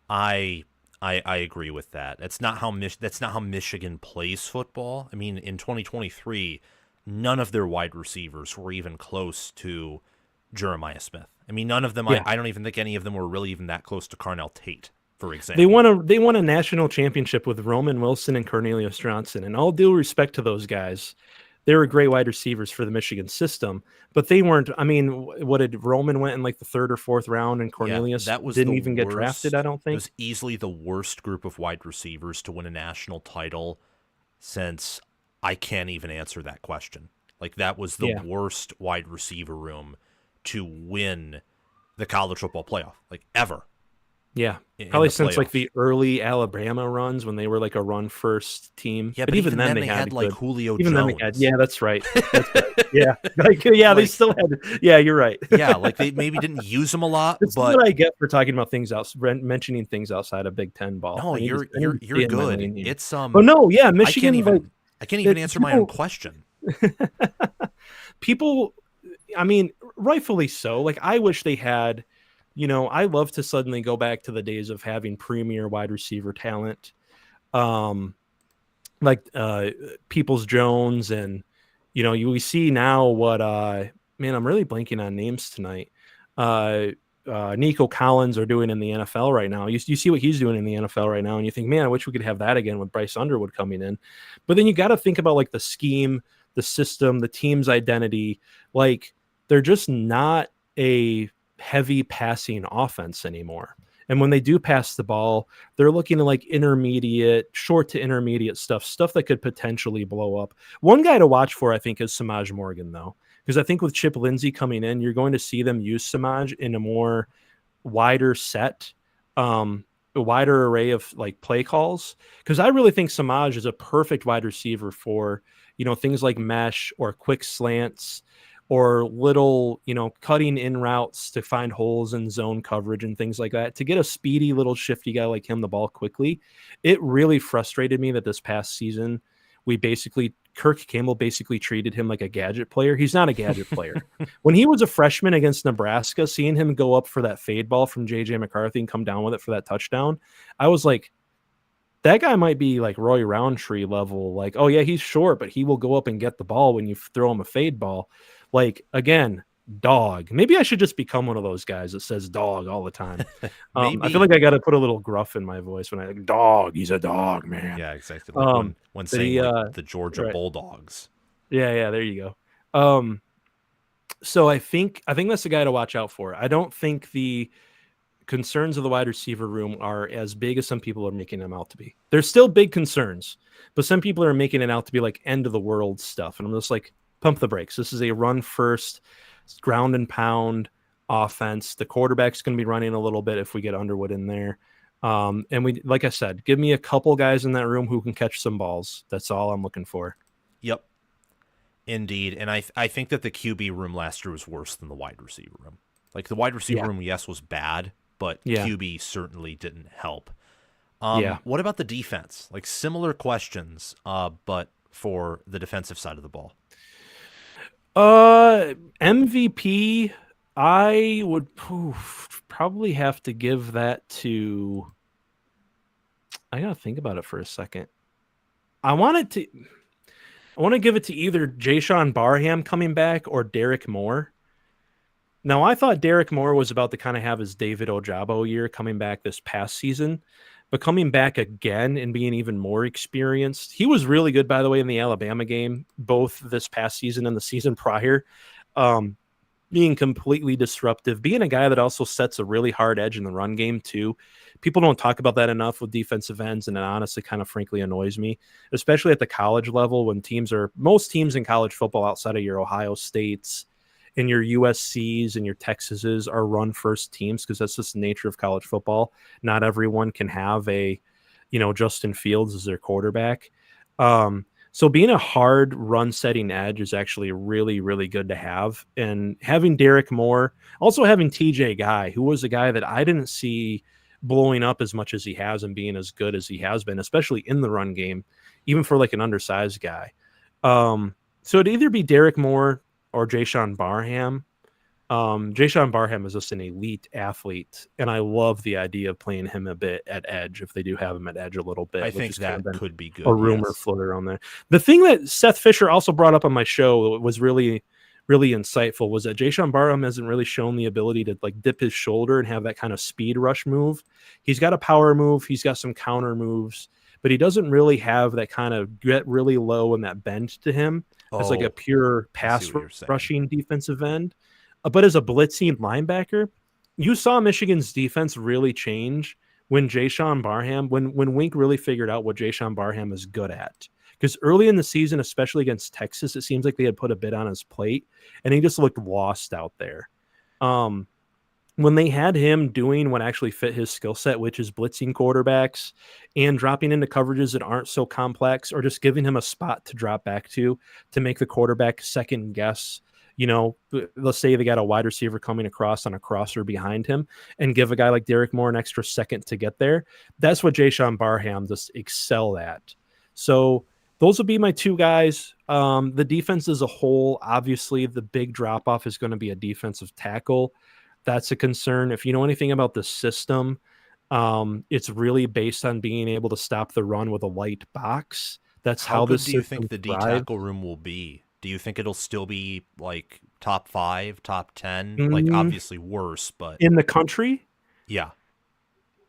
I agree with that. That's not how Michigan plays football. I mean, in 2023, none of their wide receivers were even close to Jeremiah Smith. I mean, none of them. Yeah. I don't even think any of them were really even that close to Carnell Tate, for example. They won a national championship with Roman Wilson and Cornelius Johnson, and all due respect to those guys, they were great wide receivers for the Michigan system, but they weren't. I mean, what did Roman went in like the 3rd or 4th round, and Cornelius didn't even get drafted, I don't think. It was easily the worst group of wide receivers to win a national title since I can't even answer that question. Like, that was the worst wide receiver room to win the college football playoff, like, ever. Yeah, probably since like the early Alabama runs when they were like a run first team. Yeah, but even then they had like Julio Jones. That's right. Yeah, they still had. Yeah, you're right. Yeah, like they maybe didn't use them a lot. That's but what I get for talking about things mentioning things outside of Big Ten ball. No, you're good. It's Oh no, yeah, Michigan. I can't even answer my own question. People, I mean, rightfully so. Like, I wish they had, I love to suddenly go back to the days of having premier wide receiver talent, like Peoples Jones, and we see now what man, I'm really blanking on names tonight. Nico Collins are doing in the NFL right now. You see what he's doing in the NFL right now, and you think, man, I wish we could have that again with Bryce Underwood coming in. But then you got to think about like the scheme, the system, the team's identity. Like they're just not a heavy passing offense anymore. And when they do pass the ball, they're looking at like short to intermediate stuff that could potentially blow up. One guy to watch for, I think, is Samaj Morgan, though, because I think with Chip Lindsey coming in, you're going to see them use Samaj in a more wider set, a wider array of like play calls. Because I really think Samaj is a perfect wide receiver for, things like mesh or quick slants, or little, cutting in routes to find holes in zone coverage and things like that. To get a speedy little shifty guy like him the ball quickly, it really frustrated me that this past season Kirk Campbell basically treated him like a gadget player. He's not a gadget player. When he was a freshman against Nebraska, seeing him go up for that fade ball from JJ McCarthy and come down with it for that touchdown, I was like, that guy might be like Roy Roundtree level. Like, oh yeah, he's short, but he will go up and get the ball when you throw him a fade ball. Like, again, dog. Maybe I should just become one of those guys that says dog all the time. I feel like I got to put a little gruff in my voice when I like, dog. He's a dog, man. Yeah, exactly. Like when saying like the Georgia right. Bulldogs. Yeah, there you go. So I think that's the guy to watch out for. I don't think the concerns of the wide receiver room are as big as some people are making them out to be. There's still big concerns, but some people are making it out to be like end of the world stuff. And I'm just like, pump the brakes. This is a run first, ground and pound offense. The quarterback's going to be running a little bit if we get Underwood in there. And we, like I said, give me a couple guys in that room who can catch some balls. That's all I'm looking for. Yep. Indeed. And I think that the QB room last year was worse than the wide receiver room. Like the wide receiver room, yes, was bad, but QB certainly didn't help. What about the defense? Like similar questions, but for the defensive side of the ball. MVP, I would probably have to give that to. I gotta think about it for a second. I want to give it to either Jayshon Barham coming back or Derek Moore. Now, I thought Derek Moore was about to kind of have his David Ojabo year coming back this past season, but coming back again and being even more experienced. He was really good, by the way, in the Alabama game, both this past season and the season prior, being completely disruptive, being a guy that also sets a really hard edge in the run game too. People don't talk about that enough with defensive ends, and it honestly kind of frankly annoys me, especially at the college level when most teams in college football outside of your Ohio States and your USCs and your Texases are run first teams, because that's just the nature of college football. Not everyone can have a, Justin Fields as their quarterback. So being a hard run setting edge is actually really, really good to have. And having Derek Moore, also having TJ Guy, who was a guy that I didn't see blowing up as much as he has and being as good as he has been, especially in the run game, even for like an undersized guy. So it'd either be Derek Moore or Jayshon Barham. Jayshon Barham is just an elite athlete, and I love the idea of playing him a bit at edge if they do have him at edge a little bit. I think that could be good. A rumor floated on there. The thing that Seth Fisher also brought up on my show was really, really insightful was that Jayshon Barham hasn't really shown the ability to like dip his shoulder and have that kind of speed rush move. He's got a power move. He's got some counter moves, but he doesn't really have that kind of get really low and that bend to him as like a pure pass rushing defensive end. But as a blitzing linebacker, you saw Michigan's defense really change when Jayshon Barham, when Wink really figured out what Jayshon Barham is good at. Because early in the season, especially against Texas, it seems like they had put a bit on his plate, and he just looked lost out there. When they had him doing what actually fit his skill set, which is blitzing quarterbacks and dropping into coverages that aren't so complex, or just giving him a spot to drop back to make the quarterback second guess. Let's say they got a wide receiver coming across on a crosser behind him and give a guy like Derek Moore an extra second to get there. That's what Jayshon Barham just excelled at. So those would be my two guys. The defense as a whole, obviously the big drop-off is going to be a defensive tackle. That's a concern. If you know anything about the system, it's really based on being able to stop the run with a light box. That's How how good this do you think system the D thrives. tackle room will be? Do you think it'll still be like top 5, top 10? Like Mm, obviously worse, but in the country, yeah.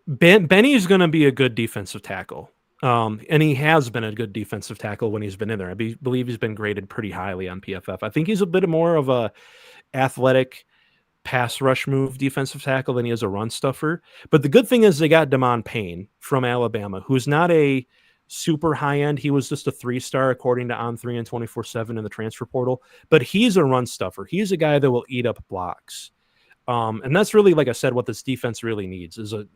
Benny is going to be a good defensive tackle. And he has been a good defensive tackle when he's been in there. Believe he's been graded pretty highly on PFF. I think he's a bit more of a athletic pass rush move defensive tackle than he is a run stuffer. But the good thing is they got Damon Payne from Alabama, who's not a super high end. He was just a 3-star according to On3 and 24/7 in the transfer portal. But he's a run stuffer. He's a guy that will eat up blocks. And that's really, like I said, what this defense really needs is a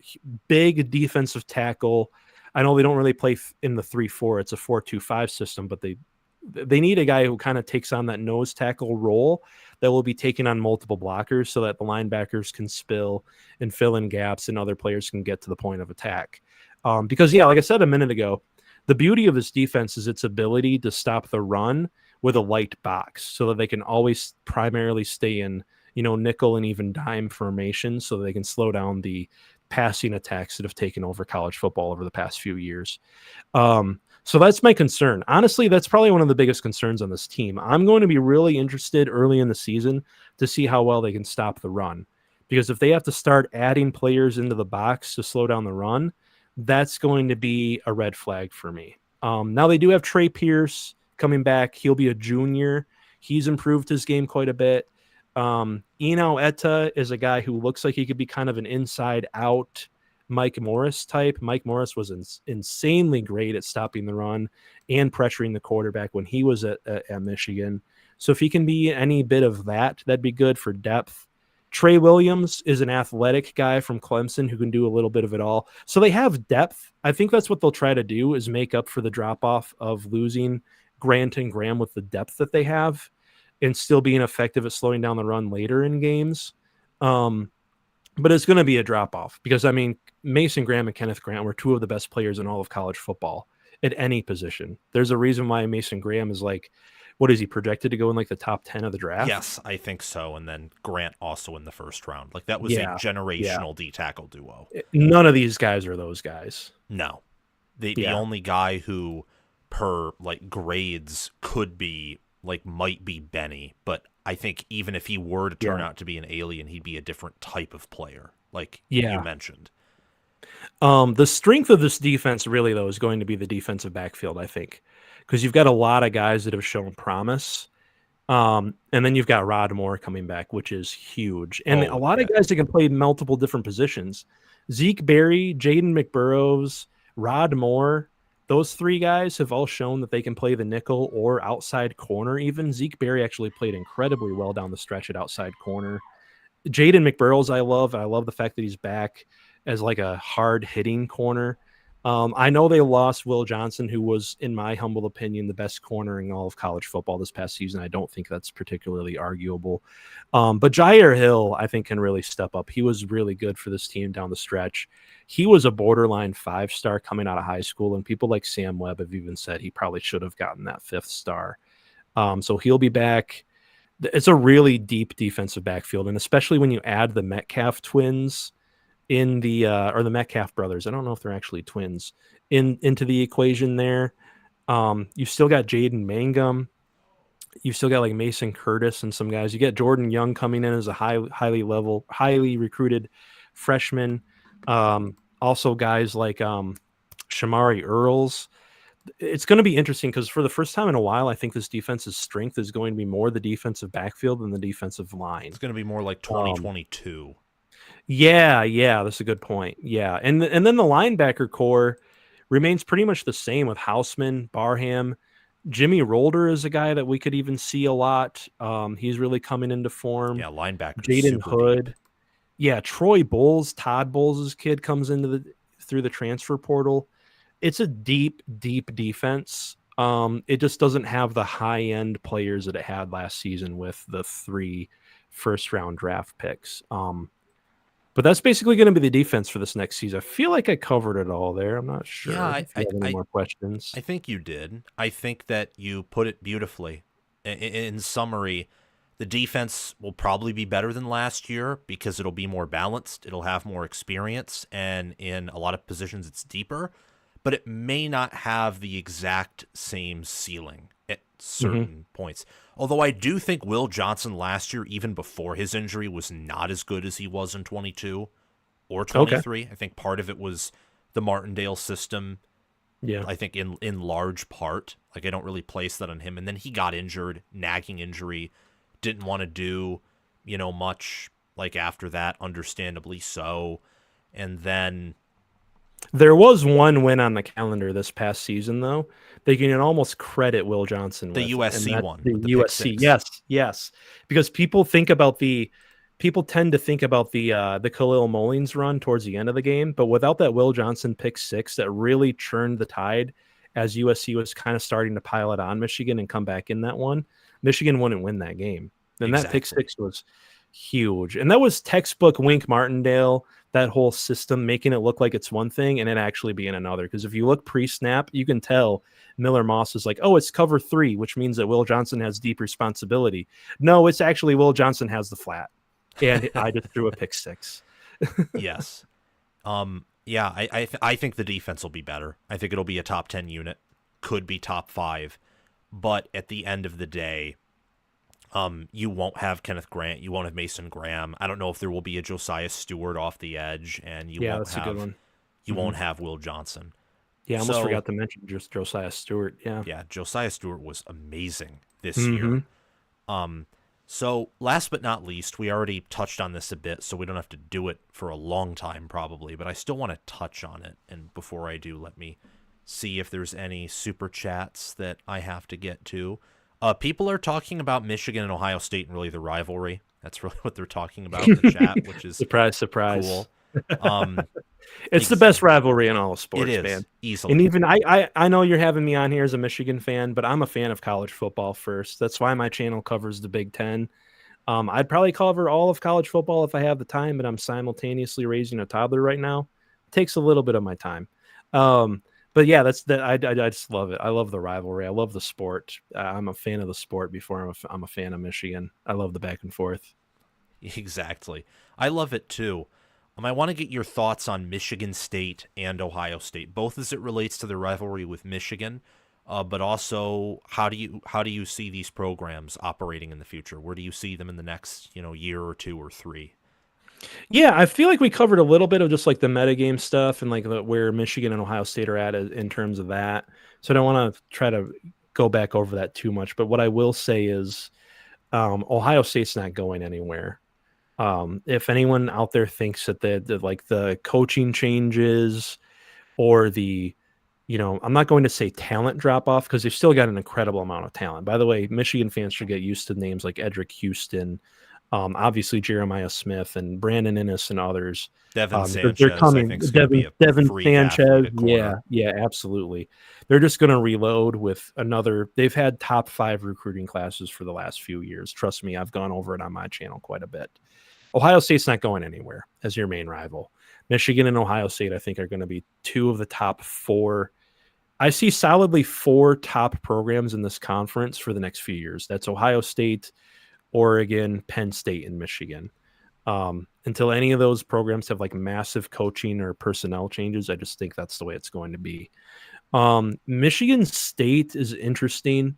big defensive tackle. I know they don't really play in the 3-4; it's a 4-2-5 system, but they need a guy who kind of takes on that nose tackle role that will be taking on multiple blockers so that the linebackers can spill and fill in gaps and other players can get to the point of attack. Because, yeah, like I said a minute ago, the beauty of this defense is its ability to stop the run with a light box so that they can always primarily stay in, nickel and even dime formation so they can slow down the passing attacks that have taken over college football over the past few years. So that's my concern. Honestly, that's probably one of the biggest concerns on this team. I'm going to be really interested early in the season to see how well they can stop the run. Because if they have to start adding players into the box to slow down the run, that's going to be a red flag for me. Now they do have Trey Pierce coming back. He'll be a junior. He's improved his game quite a bit. Eno Etta is a guy who looks like he could be kind of an inside out Mike Morris type. Mike Morris was insanely great at stopping the run and pressuring the quarterback when he was at Michigan. So if he can be any bit of that, that'd be good for depth. Trey Williams is an athletic guy from Clemson who can do a little bit of it all. So they have depth. I think that's what they'll try to do is make up for the drop off of losing Grant and Graham with the depth that they have and still being effective at slowing down the run later in games. But it's going to be a drop off because, I mean, Mason Graham and Kenneth Grant were two of the best players in all of college football at any position. There's a reason why Mason Graham is like, what is he projected to go in like the top 10 of the draft? Yes, I think so. And then Grant also in the first round. Like that was a Yeah. generational D tackle duo. None of these guys are those guys. No. The only guy who per like grades could be like might be Benny, but I think even if he were to turn out to be an alien, he'd be a different type of player, like you mentioned. The strength of this defense really, though, is going to be the defensive backfield, I think, because you've got a lot of guys that have shown promise. And then you've got Rod Moore coming back, which is huge. And a lot of guys that can play multiple different positions. Zeke Berry, Jaden McBurrows, Rod Moore, those three guys have all shown that they can play the nickel or outside corner. Even Zeke Berry actually played incredibly well down the stretch at outside corner. Jaden McBurrows, I love. I love the fact that he's back as like a hard hitting corner. I know they lost Will Johnson, who was, in my humble opinion, the best corner in all of college football this past season. I don't think that's particularly arguable. But Jair Hill, I think, can really step up. He was really good for this team down the stretch. He was a borderline 5-star coming out of high school, and people like Sam Webb have even said he probably should have gotten that 5th star. So he'll be back. It's a really deep defensive backfield, and especially when you add the Metcalf twins in the or the Metcalf brothers. I don't know if they're actually twins into the equation there. You've still got Jaden Mangum. You've still got like Mason Curtis and some guys. You get Jordan Young coming in as a highly recruited freshman. Also guys like Shamari Earls. It's going to be interesting because for the first time in a while, I think this defense's strength is going to be more the defensive backfield than the defensive line. It's going to be more like 2022. Yeah, that's a good point. Yeah, and then the linebacker core remains pretty much the same with Houseman, Barham. Jimmy Rolder is a guy that we could even see a lot. He's really coming into form. Yeah, linebacker. Jaden Hood. Deep. Yeah, Troy Bowles, Todd Bowles' kid comes into through the transfer portal. It's a deep defense. It just doesn't have the high-end players that it had last season with the 3 first-round draft picks. But that's basically going to be the defense for this next season. I feel like I covered it all there. I'm not sure. Yeah, if you have any more questions. I think you did. I think that you put it beautifully. In summary, The defense will probably be better than last year because it'll be more balanced. It'll have more experience, and in a lot of positions, it's deeper. But it may not have the exact same ceiling at certain points. Although I do think Will Johnson last year, even before his injury, was not as good as he was in 22 or 23. Okay. I think part of it was the Martindale system. Yeah. I think in large part. Like, I don't really place that on him. And then he got injured, nagging injury. Didn't want to do, much like after that, understandably so. And then there was one win on the calendar this past season, though, that you can almost credit Will Johnson with. The USC one. The USC, yes. Because people tend to think about the Khalil Mullings run towards the end of the game, but without that Will Johnson pick six that really churned the tide as USC was kind of starting to pile it on Michigan and come back in that one, Michigan wouldn't win that game. And that pick six was huge. And that was textbook Wink Martindale, that whole system, making it look like it's one thing and it actually being another. Because if you look pre-snap, you can tell Miller Moss is like, oh, it's cover 3, which means that Will Johnson has deep responsibility. No, it's actually Will Johnson has the flat. And I just threw a pick six. Yes. I think the defense will be better. I think it'll be a top 10 unit. Could be top 5. But at the end of the day, you won't have Kenneth Grant. You won't have Mason Graham. I don't know if there will be a Josiah Stewart off the edge, and that's a good one. You won't have Will Johnson. Yeah, I almost forgot to mention just Josiah Stewart. Yeah, Josiah Stewart was amazing this year. So last but not least, we already touched on this a bit, so we don't have to do it for a long time probably, but I still want to touch on it. And before I do, let me see if there's any super chats that I have to get to. People are talking about Michigan and Ohio State and really the rivalry. That's really what they're talking about in the chat, which is surprise. Cool. It's the best rivalry in all of sports, it is, man. Easily. And even I know you're having me on here as a Michigan fan, but I'm a fan of college football first. That's why my channel covers the Big Ten. I'd probably cover all of college football if I have the time, but I'm simultaneously raising a toddler right now. It takes a little bit of my time. But yeah, I just love it. I love the rivalry. I love the sport. I'm a fan of the sport before I'm a fan of Michigan. I love the back and forth. Exactly. I love it too. I want to get your thoughts on Michigan State and Ohio State, both as it relates to the rivalry with Michigan, but also how do you see these programs operating in the future? Where do you see them in the next year or 2 or 3? Yeah, I feel like we covered a little bit of just like the metagame stuff and like where Michigan and Ohio State are at in terms of that. So I don't want to try to go back over that too much. But what I will say is Ohio State's not going anywhere. If anyone out there thinks that the coaching changes or I'm not going to say talent drop off because they've still got an incredible amount of talent. By the way, Michigan fans should get used to names like Edric Houston, obviously Jeremiah Smith and Brandon Innes and others. Devin Sanchez, they're coming. I think Devin Sanchez, yeah, absolutely. They're just going to reload with another. They've had top 5 recruiting classes for the last few years. Trust me, I've gone over it on my channel quite a bit. Ohio State's not going anywhere as your main rival. Michigan and Ohio State, I think, are going to be 2 of the top 4. I see solidly 4 top programs in this conference for the next few years. That's Ohio State, Oregon, Penn State, and Michigan. Until any of those programs have like massive coaching or personnel changes, I just think that's the way it's going to be. Michigan State is interesting.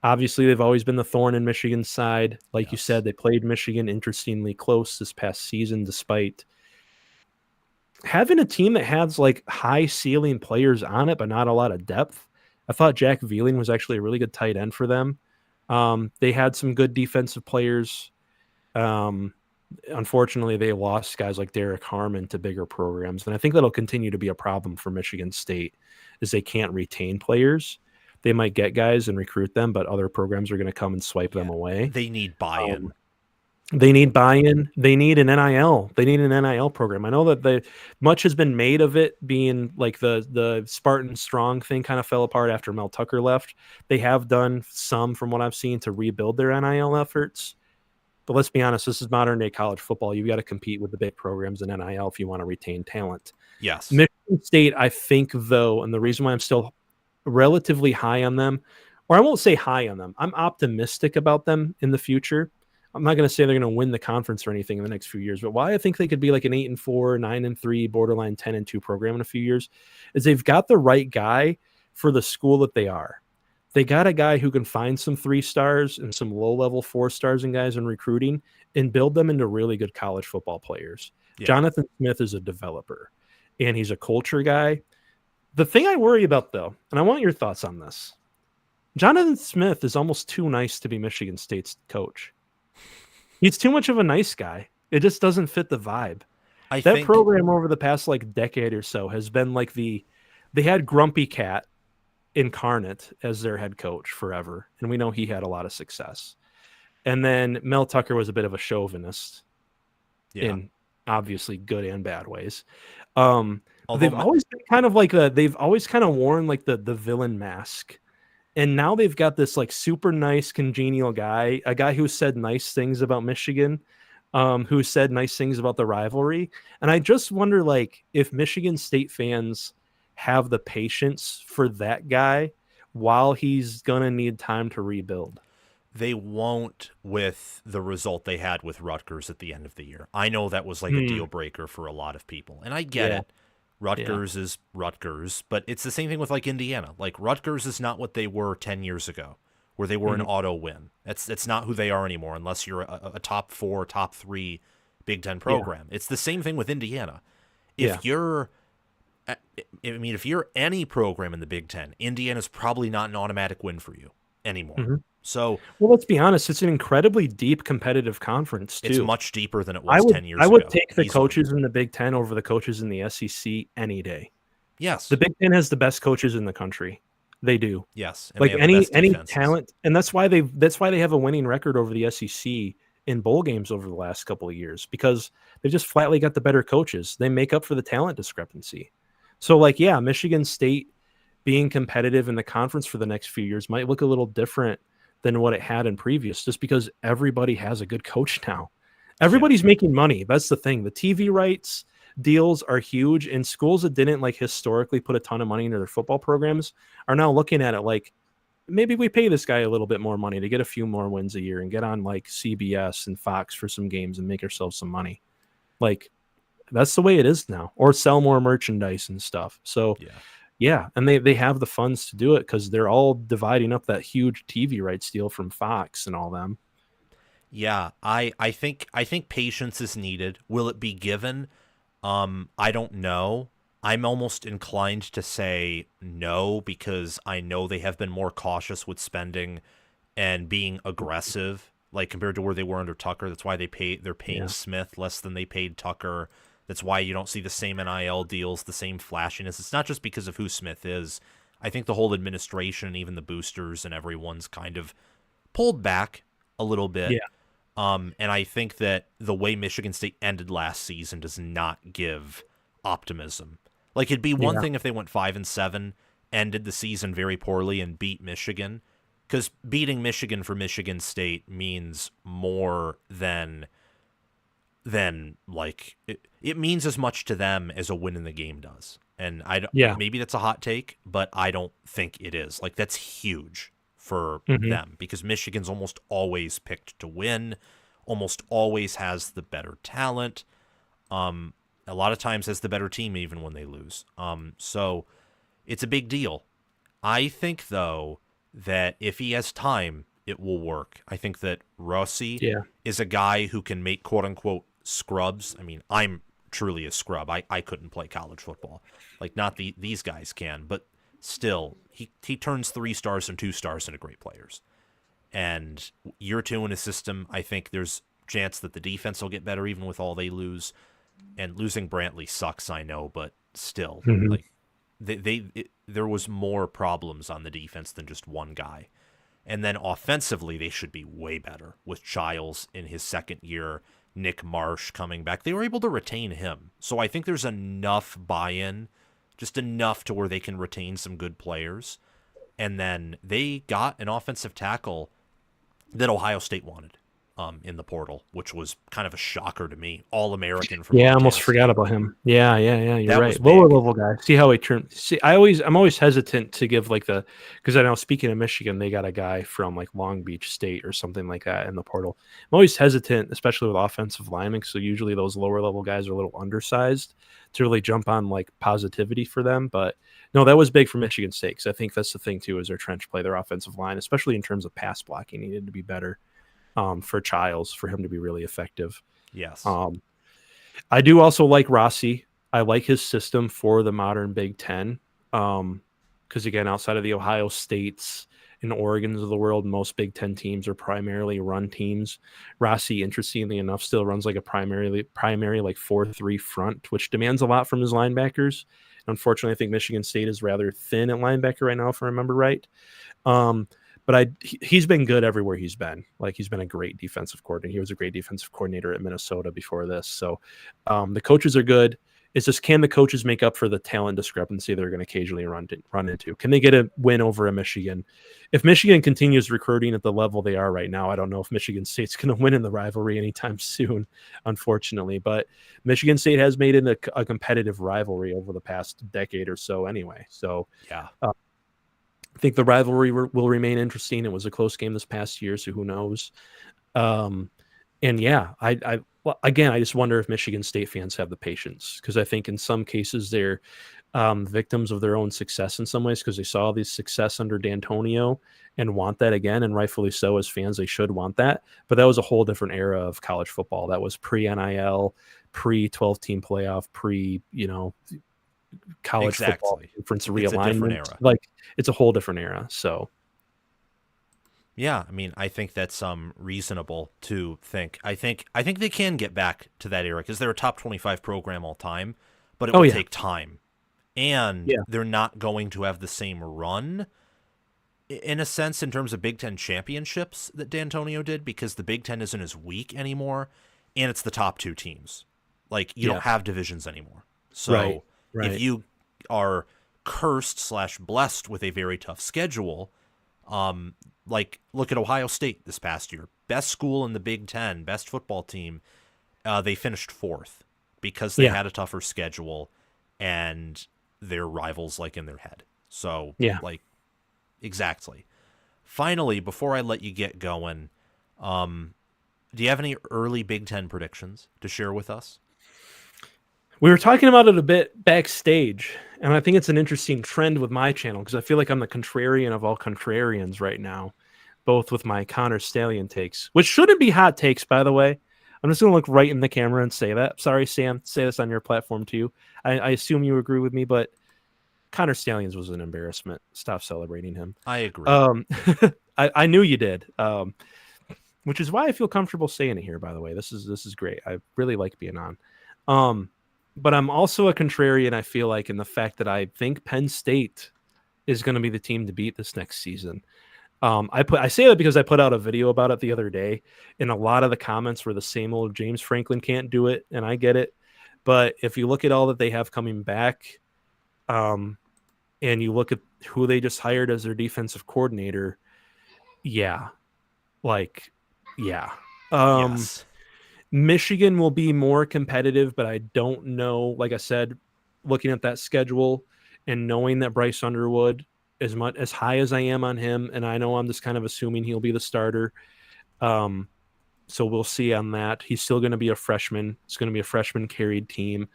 Obviously, they've always been the thorn in Michigan's side. Like you said, they played Michigan interestingly close this past season, despite having a team that has like high ceiling players on it, but not a lot of depth. I thought Jack Veling was actually a really good tight end for them. They had some good defensive players. Unfortunately, they lost guys like Derek Harmon to bigger programs. And I think that'll continue to be a problem for Michigan State is they can't retain players. They might get guys and recruit them, but other programs are going to come and swipe them away. They need buy-in. They need buy-in. They need an NIL. They need an NIL program. I know that much has been made of it being like the Spartan Strong thing kind of fell apart after Mel Tucker left. They have done some, from what I've seen, to rebuild their NIL efforts. But let's be honest, this is modern day college football. You've got to compete with the big programs in NIL if you want to retain talent. Yes. Michigan State, I think, though, and the reason why I'm still relatively high on them, or I won't say high on them, I'm optimistic about them in the future, I'm not going to say they're going to win the conference or anything in the next few years, but why I think they could be like an 8-4, 9-3, borderline 10-2 program in a few years is they've got the right guy for the school that they are. They got a guy who can find some 3-stars and some low-level 4-stars and guys in recruiting and build them into really good college football players. Yeah. Jonathan Smith is a developer, and he's a culture guy. The thing I worry about, though, and I want your thoughts on this, Jonathan Smith is almost too nice to be Michigan State's coach. He's too much of a nice guy. It just doesn't fit the vibe. That program over the past like decade or so has been like they had Grumpy Cat incarnate as their head coach forever, and we know he had a lot of success. And then Mel Tucker was a bit of a chauvinist in obviously good and bad ways. They've always been kind of like they've always kind of worn like the villain mask. And now they've got this like super nice, congenial guy, a guy who said nice things about Michigan, who said nice things about the rivalry. And I just wonder, like, if Michigan State fans have the patience for that guy while he's going to need time to rebuild. They won't with the result they had with Rutgers at the end of the year. I know that was like a deal breaker for a lot of people. And I get it. Rutgers is Rutgers, but it's the same thing with like Indiana. Like Rutgers is not what they were 10 years ago, where they were an auto win. It's not who they are anymore, unless you're a top 4, top 3 Big Ten program. It's the same thing with Indiana. If you're any program in the Big Ten, Indiana's probably not an automatic win for you anymore. So, well, let's be honest, it's an incredibly deep competitive conference, too. It's much deeper than it was 10 years ago. I would take the coaches in the Big Ten over the coaches in the SEC any day. Yes. The Big Ten has the best coaches in the country. They do. Yes. Like any talent, and that's why they have a winning record over the SEC in bowl games over the last couple of years, because they just flatly got the better coaches. They make up for the talent discrepancy. So like, Michigan State being competitive in the conference for the next few years might look a little different than what it had in previous, just because everybody has a good coach now. Everybody's making money. That's the thing. The TV rights deals are huge, and schools that didn't like historically put a ton of money into their football programs are now looking at it like, maybe we pay this guy a little bit more money to get a few more wins a year and get on like CBS and Fox for some games and make ourselves some money. Like, that's the way it is now, or sell more merchandise and stuff. So and they have the funds to do it because they're all dividing up that huge TV rights deal from Fox and all them. Yeah, I think patience is needed. Will it be given? I don't know. I'm almost inclined to say no, because I know they have been more cautious with spending and being aggressive, like compared to where they were under Tucker. That's why they're paying Smith less than they paid Tucker. That's why you don't see the same NIL deals, the same flashiness. It's not just because of who Smith is. I think the whole administration, even the boosters and everyone's kind of pulled back a little bit. Yeah. And I think that the way Michigan State ended last season does not give optimism. Like, it'd be one thing if they went 5-7, ended the season very poorly, and beat Michigan, because beating Michigan for Michigan State means more than like it means as much to them as a win in the game does. And maybe that's a hot take, but I don't think it is. Like, that's huge for them, because Michigan's almost always picked to win, almost always has the better talent. A lot of times has the better team even when they lose. So it's a big deal. I think, though, that if he has time, it will work. I think that Rossi is a guy who can make quote-unquote scrubs. I mean, I'm truly a scrub. I couldn't play college football. Like, not these guys can, but still, he turns 3 stars and 2 stars into great players. And year 2 in his system, I think there's chance that the defense will get better even with all they lose. And losing Brantley sucks, I know, but still, like there was more problems on the defense than just one guy. And then offensively, they should be way better with Childs in his second year, Nick Marsh coming back. They were able to retain him. So I think there's enough buy-in, just enough to where they can retain some good players. And then they got an offensive tackle that Ohio State wanted. in the portal, which was kind of a shocker to me. All-American from Yeah, I Montana almost forgot State. about him. Yeah. You're That right. was Lower big. level guy. See how he turned. See, I'm always hesitant to give like because I know speaking of Michigan, they got a guy from like Long Beach State or something like that in the portal. I'm always hesitant, especially with offensive linemen. So usually those lower level guys are a little undersized to really jump on like positivity for them. But no, that was big for Michigan State. Because I think that's the thing too is their trench play, their offensive line, especially in terms of pass blocking, needed to be better for Childs for him to be really effective. Yes. I do also like Rossi. I like his system for the modern Big Ten. Because again, outside of the Ohio States and Oregons of the world, most Big Ten teams are primarily run teams. Rossi, interestingly enough, still runs like a primary like 4-3 front, which demands a lot from his linebackers. Unfortunately, I think Michigan State is rather thin at linebacker right now, if I remember right. But he's been good everywhere he's been. Like he's been a great defensive coordinator. He was a great defensive coordinator at Minnesota before this. So the coaches are good. It's just, can the coaches make up for the talent discrepancy they're going to occasionally run into? Can they get a win over a Michigan? If Michigan continues recruiting at the level they are right now, I don't know if Michigan State's going to win in the rivalry anytime soon, unfortunately. But Michigan State has made it a competitive rivalry over the past decade or so anyway. So Yeah. I think the rivalry will remain interesting. It was a close game this past year, so who knows? And yeah, I just wonder if Michigan State fans have the patience, because I think in some cases they're victims of their own success in some ways, because they saw this success under D'Antonio and want that again, and rightfully so. As fans, they should want that. But that was a whole different era of college football. That was pre-NIL, pre-12-team playoff, college football conference realignment. Like it's a whole different era. So yeah, I mean, I think that's reasonable to think. I think they can get back to that era because they're a top 25 program all time, but it will take time. And they're not going to have the same run in a sense in terms of Big Ten championships that D'Antonio did, because the Big Ten isn't as weak anymore and it's the top two teams. Like you don't have divisions anymore. So if you are cursed/blessed with a very tough schedule, like look at Ohio State this past year, best school in the Big Ten, best football team. They finished fourth because they had a tougher schedule and their rivals like in their head. So like exactly. Finally, before I let you get going, do you have any early Big Ten predictions to share with us? We were talking about it a bit backstage, and I think it's an interesting trend with my channel because I feel like I'm the contrarian of all contrarians right now, both with my Connor Stallion takes, which shouldn't be hot takes, by the way. I'm just going to look right in the camera and say that. Sorry, Sam, say this on your platform too. I assume you agree with me, but Connor Stallions was an embarrassment. Stop celebrating him. I agree. I knew you did, which is why I feel comfortable saying it here, by the way. This is great. I really like being on. But I'm also a contrarian, I feel like, in the fact that I think Penn State is going to be the team to beat this next season. I say that because I put out a video about it the other day, and a lot of the comments were the same old James Franklin can't do it, and I get it. But if you look at all that they have coming back, and you look at who they just hired as their defensive coordinator, yes. Michigan will be more competitive, but I don't know. Like I said, looking at that schedule and knowing that Bryce Underwood, as high as I am on him, and I know I'm just kind of assuming he'll be the starter. So we'll see on that. He's still going to be a freshman. It's going to be a freshman carried team.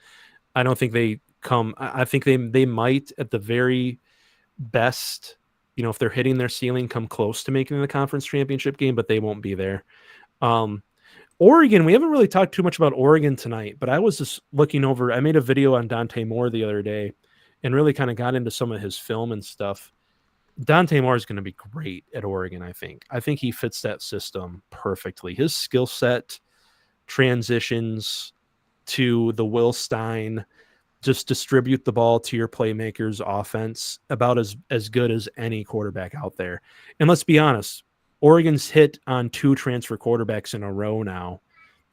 I don't think they come. I think they might at the very best, if they're hitting their ceiling, come close to making the conference championship game, but they won't be there. Oregon, we haven't really talked too much about Oregon tonight, but I was just looking over. I made a video on Dante Moore the other day and really kind of got into some of his film and stuff. Dante Moore is going to be great at Oregon, I think. I think he fits that system perfectly. His skill set transitions to the Will Stein, just distribute the ball to your playmakers offense about as good as any quarterback out there. And let's be honest, Oregon's hit on 2 transfer quarterbacks in a row now.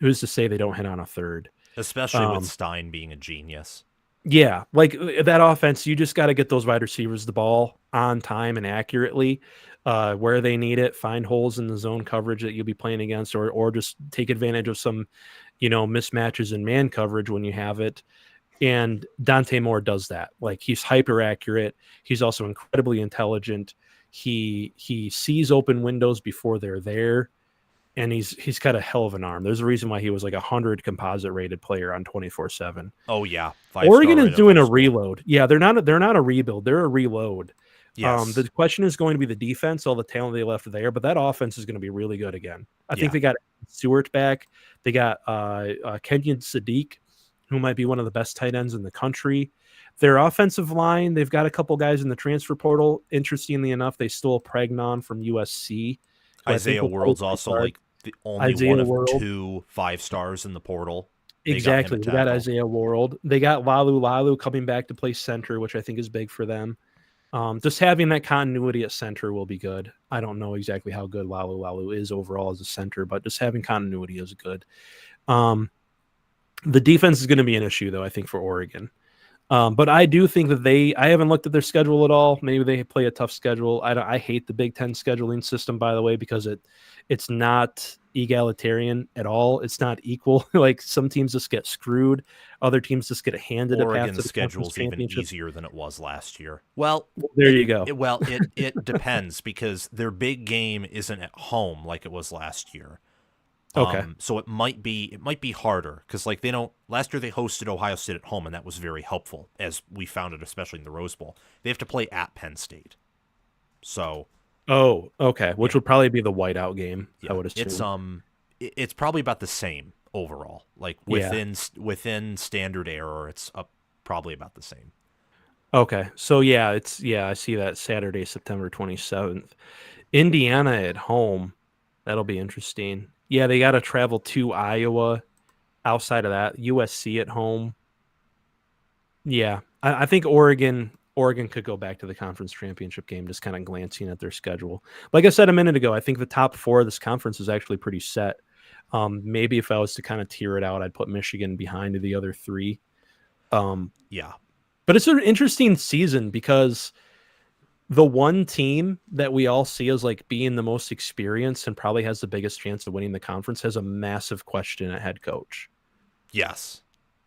Who's to say they don't hit on a third? Especially with Stein being a genius. Yeah, like that offense, you just got to get those wide receivers the ball on time and accurately, where they need it. Find holes in the zone coverage that you'll be playing against, or just take advantage of some, mismatches in man coverage when you have it. And Dante Moore does that. Like, he's hyper accurate. He's also incredibly intelligent. He sees open windows before they're there, and he's got a hell of an arm. There's a reason why he was like 100 composite rated player on 24/7. Oh yeah, Oregon 5-star is right out of doing high a school. reload. Yeah, they're not a rebuild. They're a reload. Yes. The question is going to be the defense, all the talent they left there, but that offense is going to be really good again. I think Yeah. they got Stewart back. They got Kenyon Sadiq, who might be one of the best tight ends in the country. Their offensive line, they've got a couple guys in the transfer portal. Interestingly enough, they stole Pregnon from USC, who I think Isaiah will play World's also guard. like the only Isaiah one of World. 2 5-stars in the portal. They got him Exactly. at They got tackle. Isaiah World. They got Lalu coming back to play center, which I think is big for them. Just having that continuity at center will be good. I don't know exactly how good Lalu is overall as a center, but just having continuity is good. The defense is going to be an issue, though, I think, for Oregon. But I do think that I haven't looked at their schedule at all. Maybe they play a tough schedule. I hate the Big Ten scheduling system, by the way, because it's not egalitarian at all. It's not equal. Like, some teams just get screwed. Other teams just get handed a path to Oregon's the conference schedule's even championship. easier than it was last year. Well, There you go. it depends because their big game isn't at home like it was last year. Okay. So it might be harder because like they don't. Last year they hosted Ohio State at home and that was very helpful as we found it, especially in the Rose Bowl. They have to play at Penn State, so Oh, okay. Which yeah, would probably be the whiteout game, I yeah. would assume. It's probably about the same overall. Like Yeah. within standard error, it's up probably about the same. Okay. So yeah, I see that Saturday, September 27th. Indiana at home. That'll be interesting. Yeah, they got to travel to Iowa. Outside of that, USC at home. Yeah, I think Oregon could go back to the conference championship game, just kind of glancing at their schedule. Like I said a minute ago, I think the top 4 of this conference is actually pretty set. Maybe if I was to kind of tier it out, I'd put Michigan behind the other 3. Yeah, But it's an interesting season because the one team that we all see as like being the most experienced and probably has the biggest chance of winning the conference has a massive question at head coach. yes.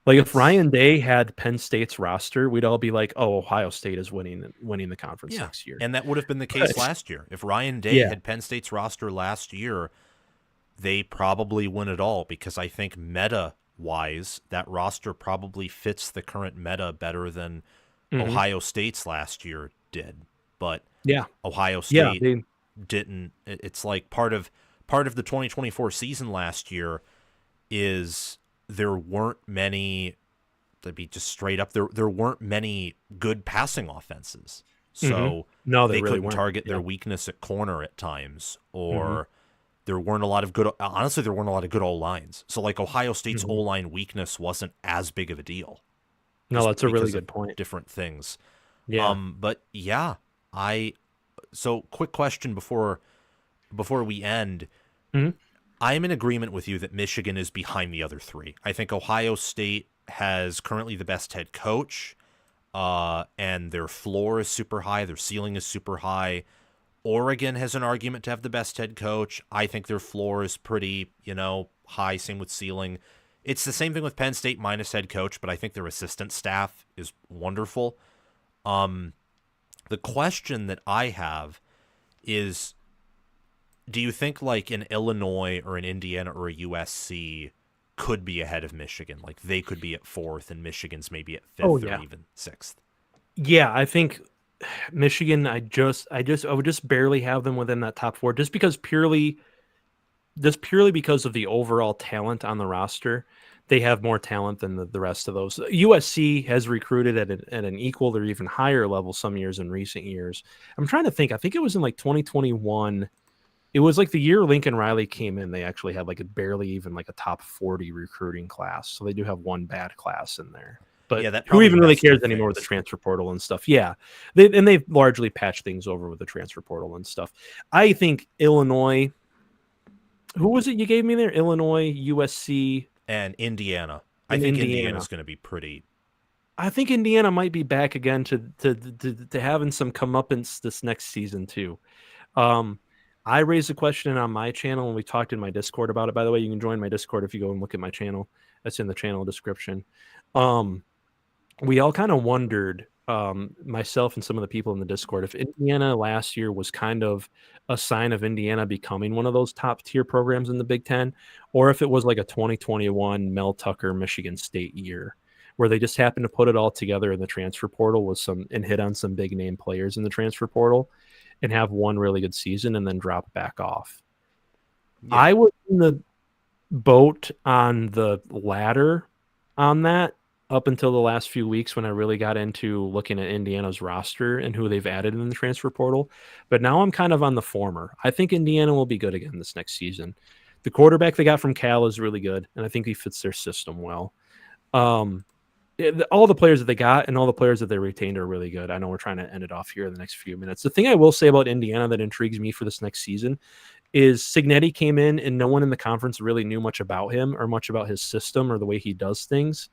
Like, if Ryan Day had Penn State's roster, we'd all be like, "Oh, Ohio State is winning the conference Yeah, next year." and that would have been the case last year. If Ryan Day Yeah. had Penn State's roster last year, they probably win it all because I think meta-wise, that roster probably fits the current meta better than Mhm. Ohio State's last year did. But Yeah. Ohio Yeah. State didn't. It's like part of the 2024 season last year is there weren't many. To be just straight up, there weren't many good passing offenses, Mhm. so No, they they really couldn't weren't. target Yeah. their weakness at corner at times, Mhm. or there weren't a lot of good. Honestly, there weren't a lot of good O lines. So like Ohio State's O Mhm. line weakness wasn't as big of a deal, No, just that's a really because of good point. different things. Yeah. But yeah, I. So quick question before we end. Mhm. I'm in agreement with you that Michigan is behind the other 3. I think Ohio State has currently the best head coach, and their floor is super high, their ceiling is super high. Oregon has an argument to have the best head coach. I think their floor is pretty, high, same with ceiling. It's the same thing with Penn State minus head coach, but I think their assistant staff is wonderful. The question that I have is, do you think like an Illinois or an Indiana or a USC could be ahead of Michigan? Like they could be at 4th and Michigan's maybe at 5th Oh or yeah. even 6th. Yeah, I think Michigan. I would just barely have them within that top 4, just purely because of the overall talent on the roster. They have more talent than the rest of those. USC has recruited at an equal or even higher level some years in recent years. I'm trying to think. I think it was in like 2021. It was like the year Lincoln Riley came in. They actually had like a barely even like a top 40 recruiting class. So they do have one bad class in there. But Yeah, that who probably even really messed cares with anymore with the things. transfer portal and stuff? Yeah, they've largely patched things over with the transfer portal and stuff. I think Illinois. Who was it you gave me there? Illinois, USC, And Indiana. I and think Indiana. Indiana's going to be pretty. I think Indiana might be back again to having some comeuppance this next season too. Um, I raised a question on my channel and we talked in my Discord about it. By the way, you can join my Discord if you go and look at my channel. That's in the channel description. Um, we all kind of wondered, myself and some of the people in the Discord, if Indiana last year was kind of a sign of Indiana becoming one of those top tier programs in the Big Ten, or if it was like a 2021 Mel Tucker Michigan State year where they just happened to put it all together in the transfer portal with some and hit on some big name players in the transfer portal and have one really good season and then drop back off. Yeah. I was in the boat on the ladder on that up until the last few weeks when I really got into looking at Indiana's roster and who they've added in the transfer portal. But now I'm kind of on the former. I think Indiana will be good again this next season. The quarterback they got from Cal is really good, and I think he fits their system well. All the players that they got and all the players that they retained are really good. I know we're trying to end it off here in the next few minutes. The thing I will say about Indiana that intrigues me for this next season is Cignetti came in and no one in the conference really knew much about him or much about his system or the way he does things.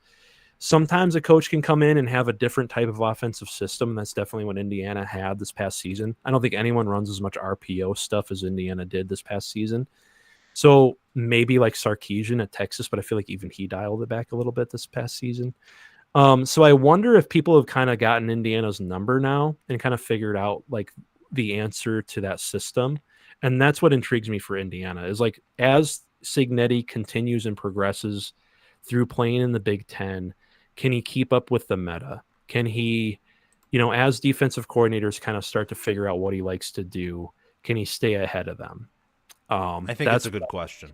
Sometimes a coach can come in and have a different type of offensive system. That's definitely what Indiana had this past season. I don't think anyone runs as much RPO stuff as Indiana did this past season. So maybe like Sarkisian at Texas, but I feel like even he dialed it back a little bit this past season. So I wonder if people have kind of gotten Indiana's number now and kind of figured out like the answer to that system. And that's what intrigues me for Indiana is like as Cignetti continues and progresses through playing in the Big Ten, can he keep up with the meta? Can he, as defensive coordinators kind of start to figure out what he likes to do, can he stay ahead of them? I think that's a good question.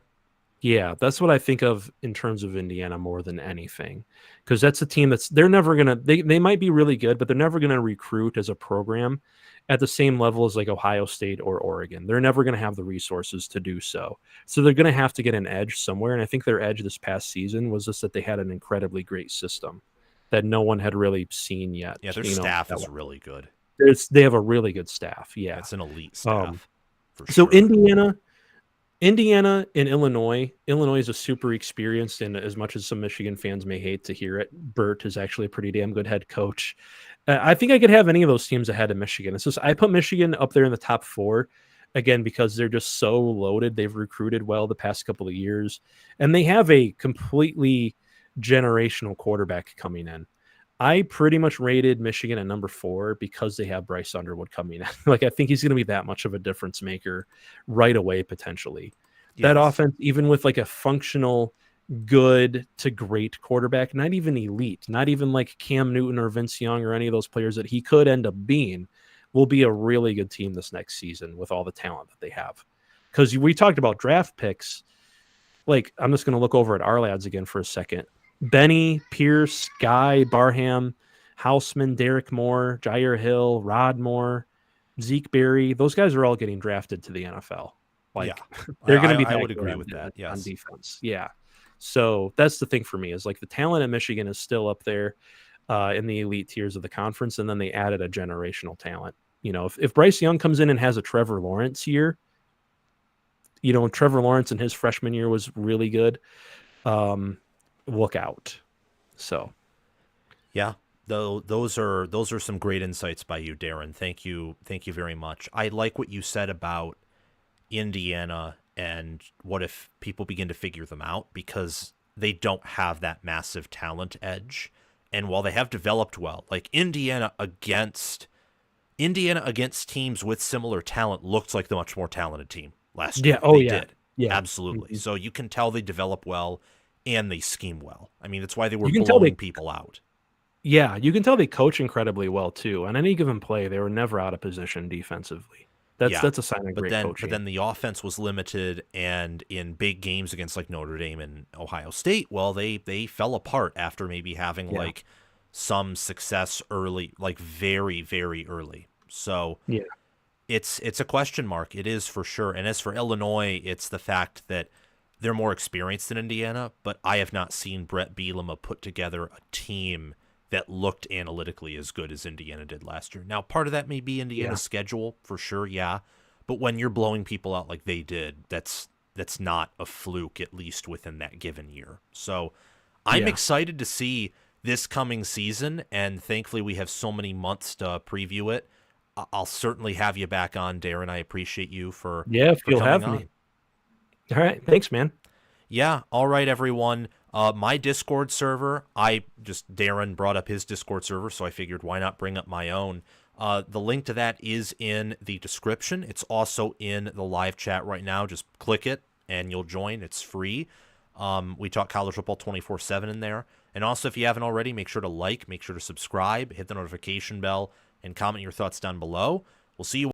Yeah, that's what I think of in terms of Indiana more than anything, because that's a team they're never gonna they might be really good, but they're never gonna recruit as a program at the same level as like Ohio State or Oregon. They're never gonna have the resources to do so. So they're gonna have to get an edge somewhere. And I think their edge this past season was just that they had an incredibly great system that no one had really seen yet. Yeah, their staff is really good. They have a really good staff. Yeah, it's an elite staff. So Indiana and Illinois. Illinois is a super experienced, and as much as some Michigan fans may hate to hear it, Burt is actually a pretty damn good head coach. I think I could have any of those teams ahead of Michigan. It's just I put Michigan up there in the top 4, again, because they're just so loaded. They've recruited well the past couple of years, and they have a completely generational quarterback coming in. I pretty much rated Michigan at number 4 because they have Bryce Underwood coming in. Like, I think he's going to be that much of a difference maker right away, potentially. Yes. That offense, even with like a functional, good to great quarterback, not even elite, not even like Cam Newton or Vince Young or any of those players that he could end up being, will be a really good team this next season with all the talent that they have. Because we talked about draft picks. Like, I'm just going to look over at our lads again for a second. Benny, Pierce, Guy, Barham, Houseman, Derek Moore, Jair Hill, Rod Moore, Zeke Berry. Those guys are all getting drafted to the NFL. Like, they're going to be. I would agree with that. Yes, on defense. Yeah. So that's the thing for me is like the talent at Michigan is still up there in the elite tiers of the conference, and then they added a generational talent. If Bryce Young comes in and has a Trevor Lawrence year, Trevor Lawrence in his freshman year was really good. Look out. So yeah, those are some great insights by you, Darren. Thank you very much. I like what you said about Indiana and what if people begin to figure them out, because they don't have that massive talent edge. And while they have developed well, like Indiana against teams with similar talent looked like the much more talented team last year. They did. Yeah, absolutely. Mm-hmm. So you can tell they develop well and they scheme well. I mean, that's why they were blowing people out. Yeah, you can tell they coach incredibly well too. On any given play, they were never out of position defensively. That's a sign of great coaching. But then the offense was limited, and in big games against like Notre Dame and Ohio State, well, they fell apart after maybe having like some success early, like very, very early. So yeah, it's a question mark. It is for sure. And as for Illinois, it's the fact that they're more experienced than Indiana, but I have not seen Brett Bielema put together a team that looked analytically as good as Indiana did last year. Now, part of that may be Indiana's schedule, for sure, yeah. But when you're blowing people out like they did, that's not a fluke, at least within that given year. So I'm excited to see this coming season, and thankfully we have so many months to preview it. I'll certainly have you back on, Darren. I appreciate you for if you'll coming have on. me. All right, thanks, man. Yeah, all right, everyone. My Discord server, Darren brought up his Discord server, so I figured why not bring up my own. The link to that is in the description. It's also in the live chat right now. Just click it and you'll join. It's free. We talk college football 24/7 in there. And also, if you haven't already, make sure to like, make sure to subscribe, hit the notification bell, and comment your thoughts down below. We'll see you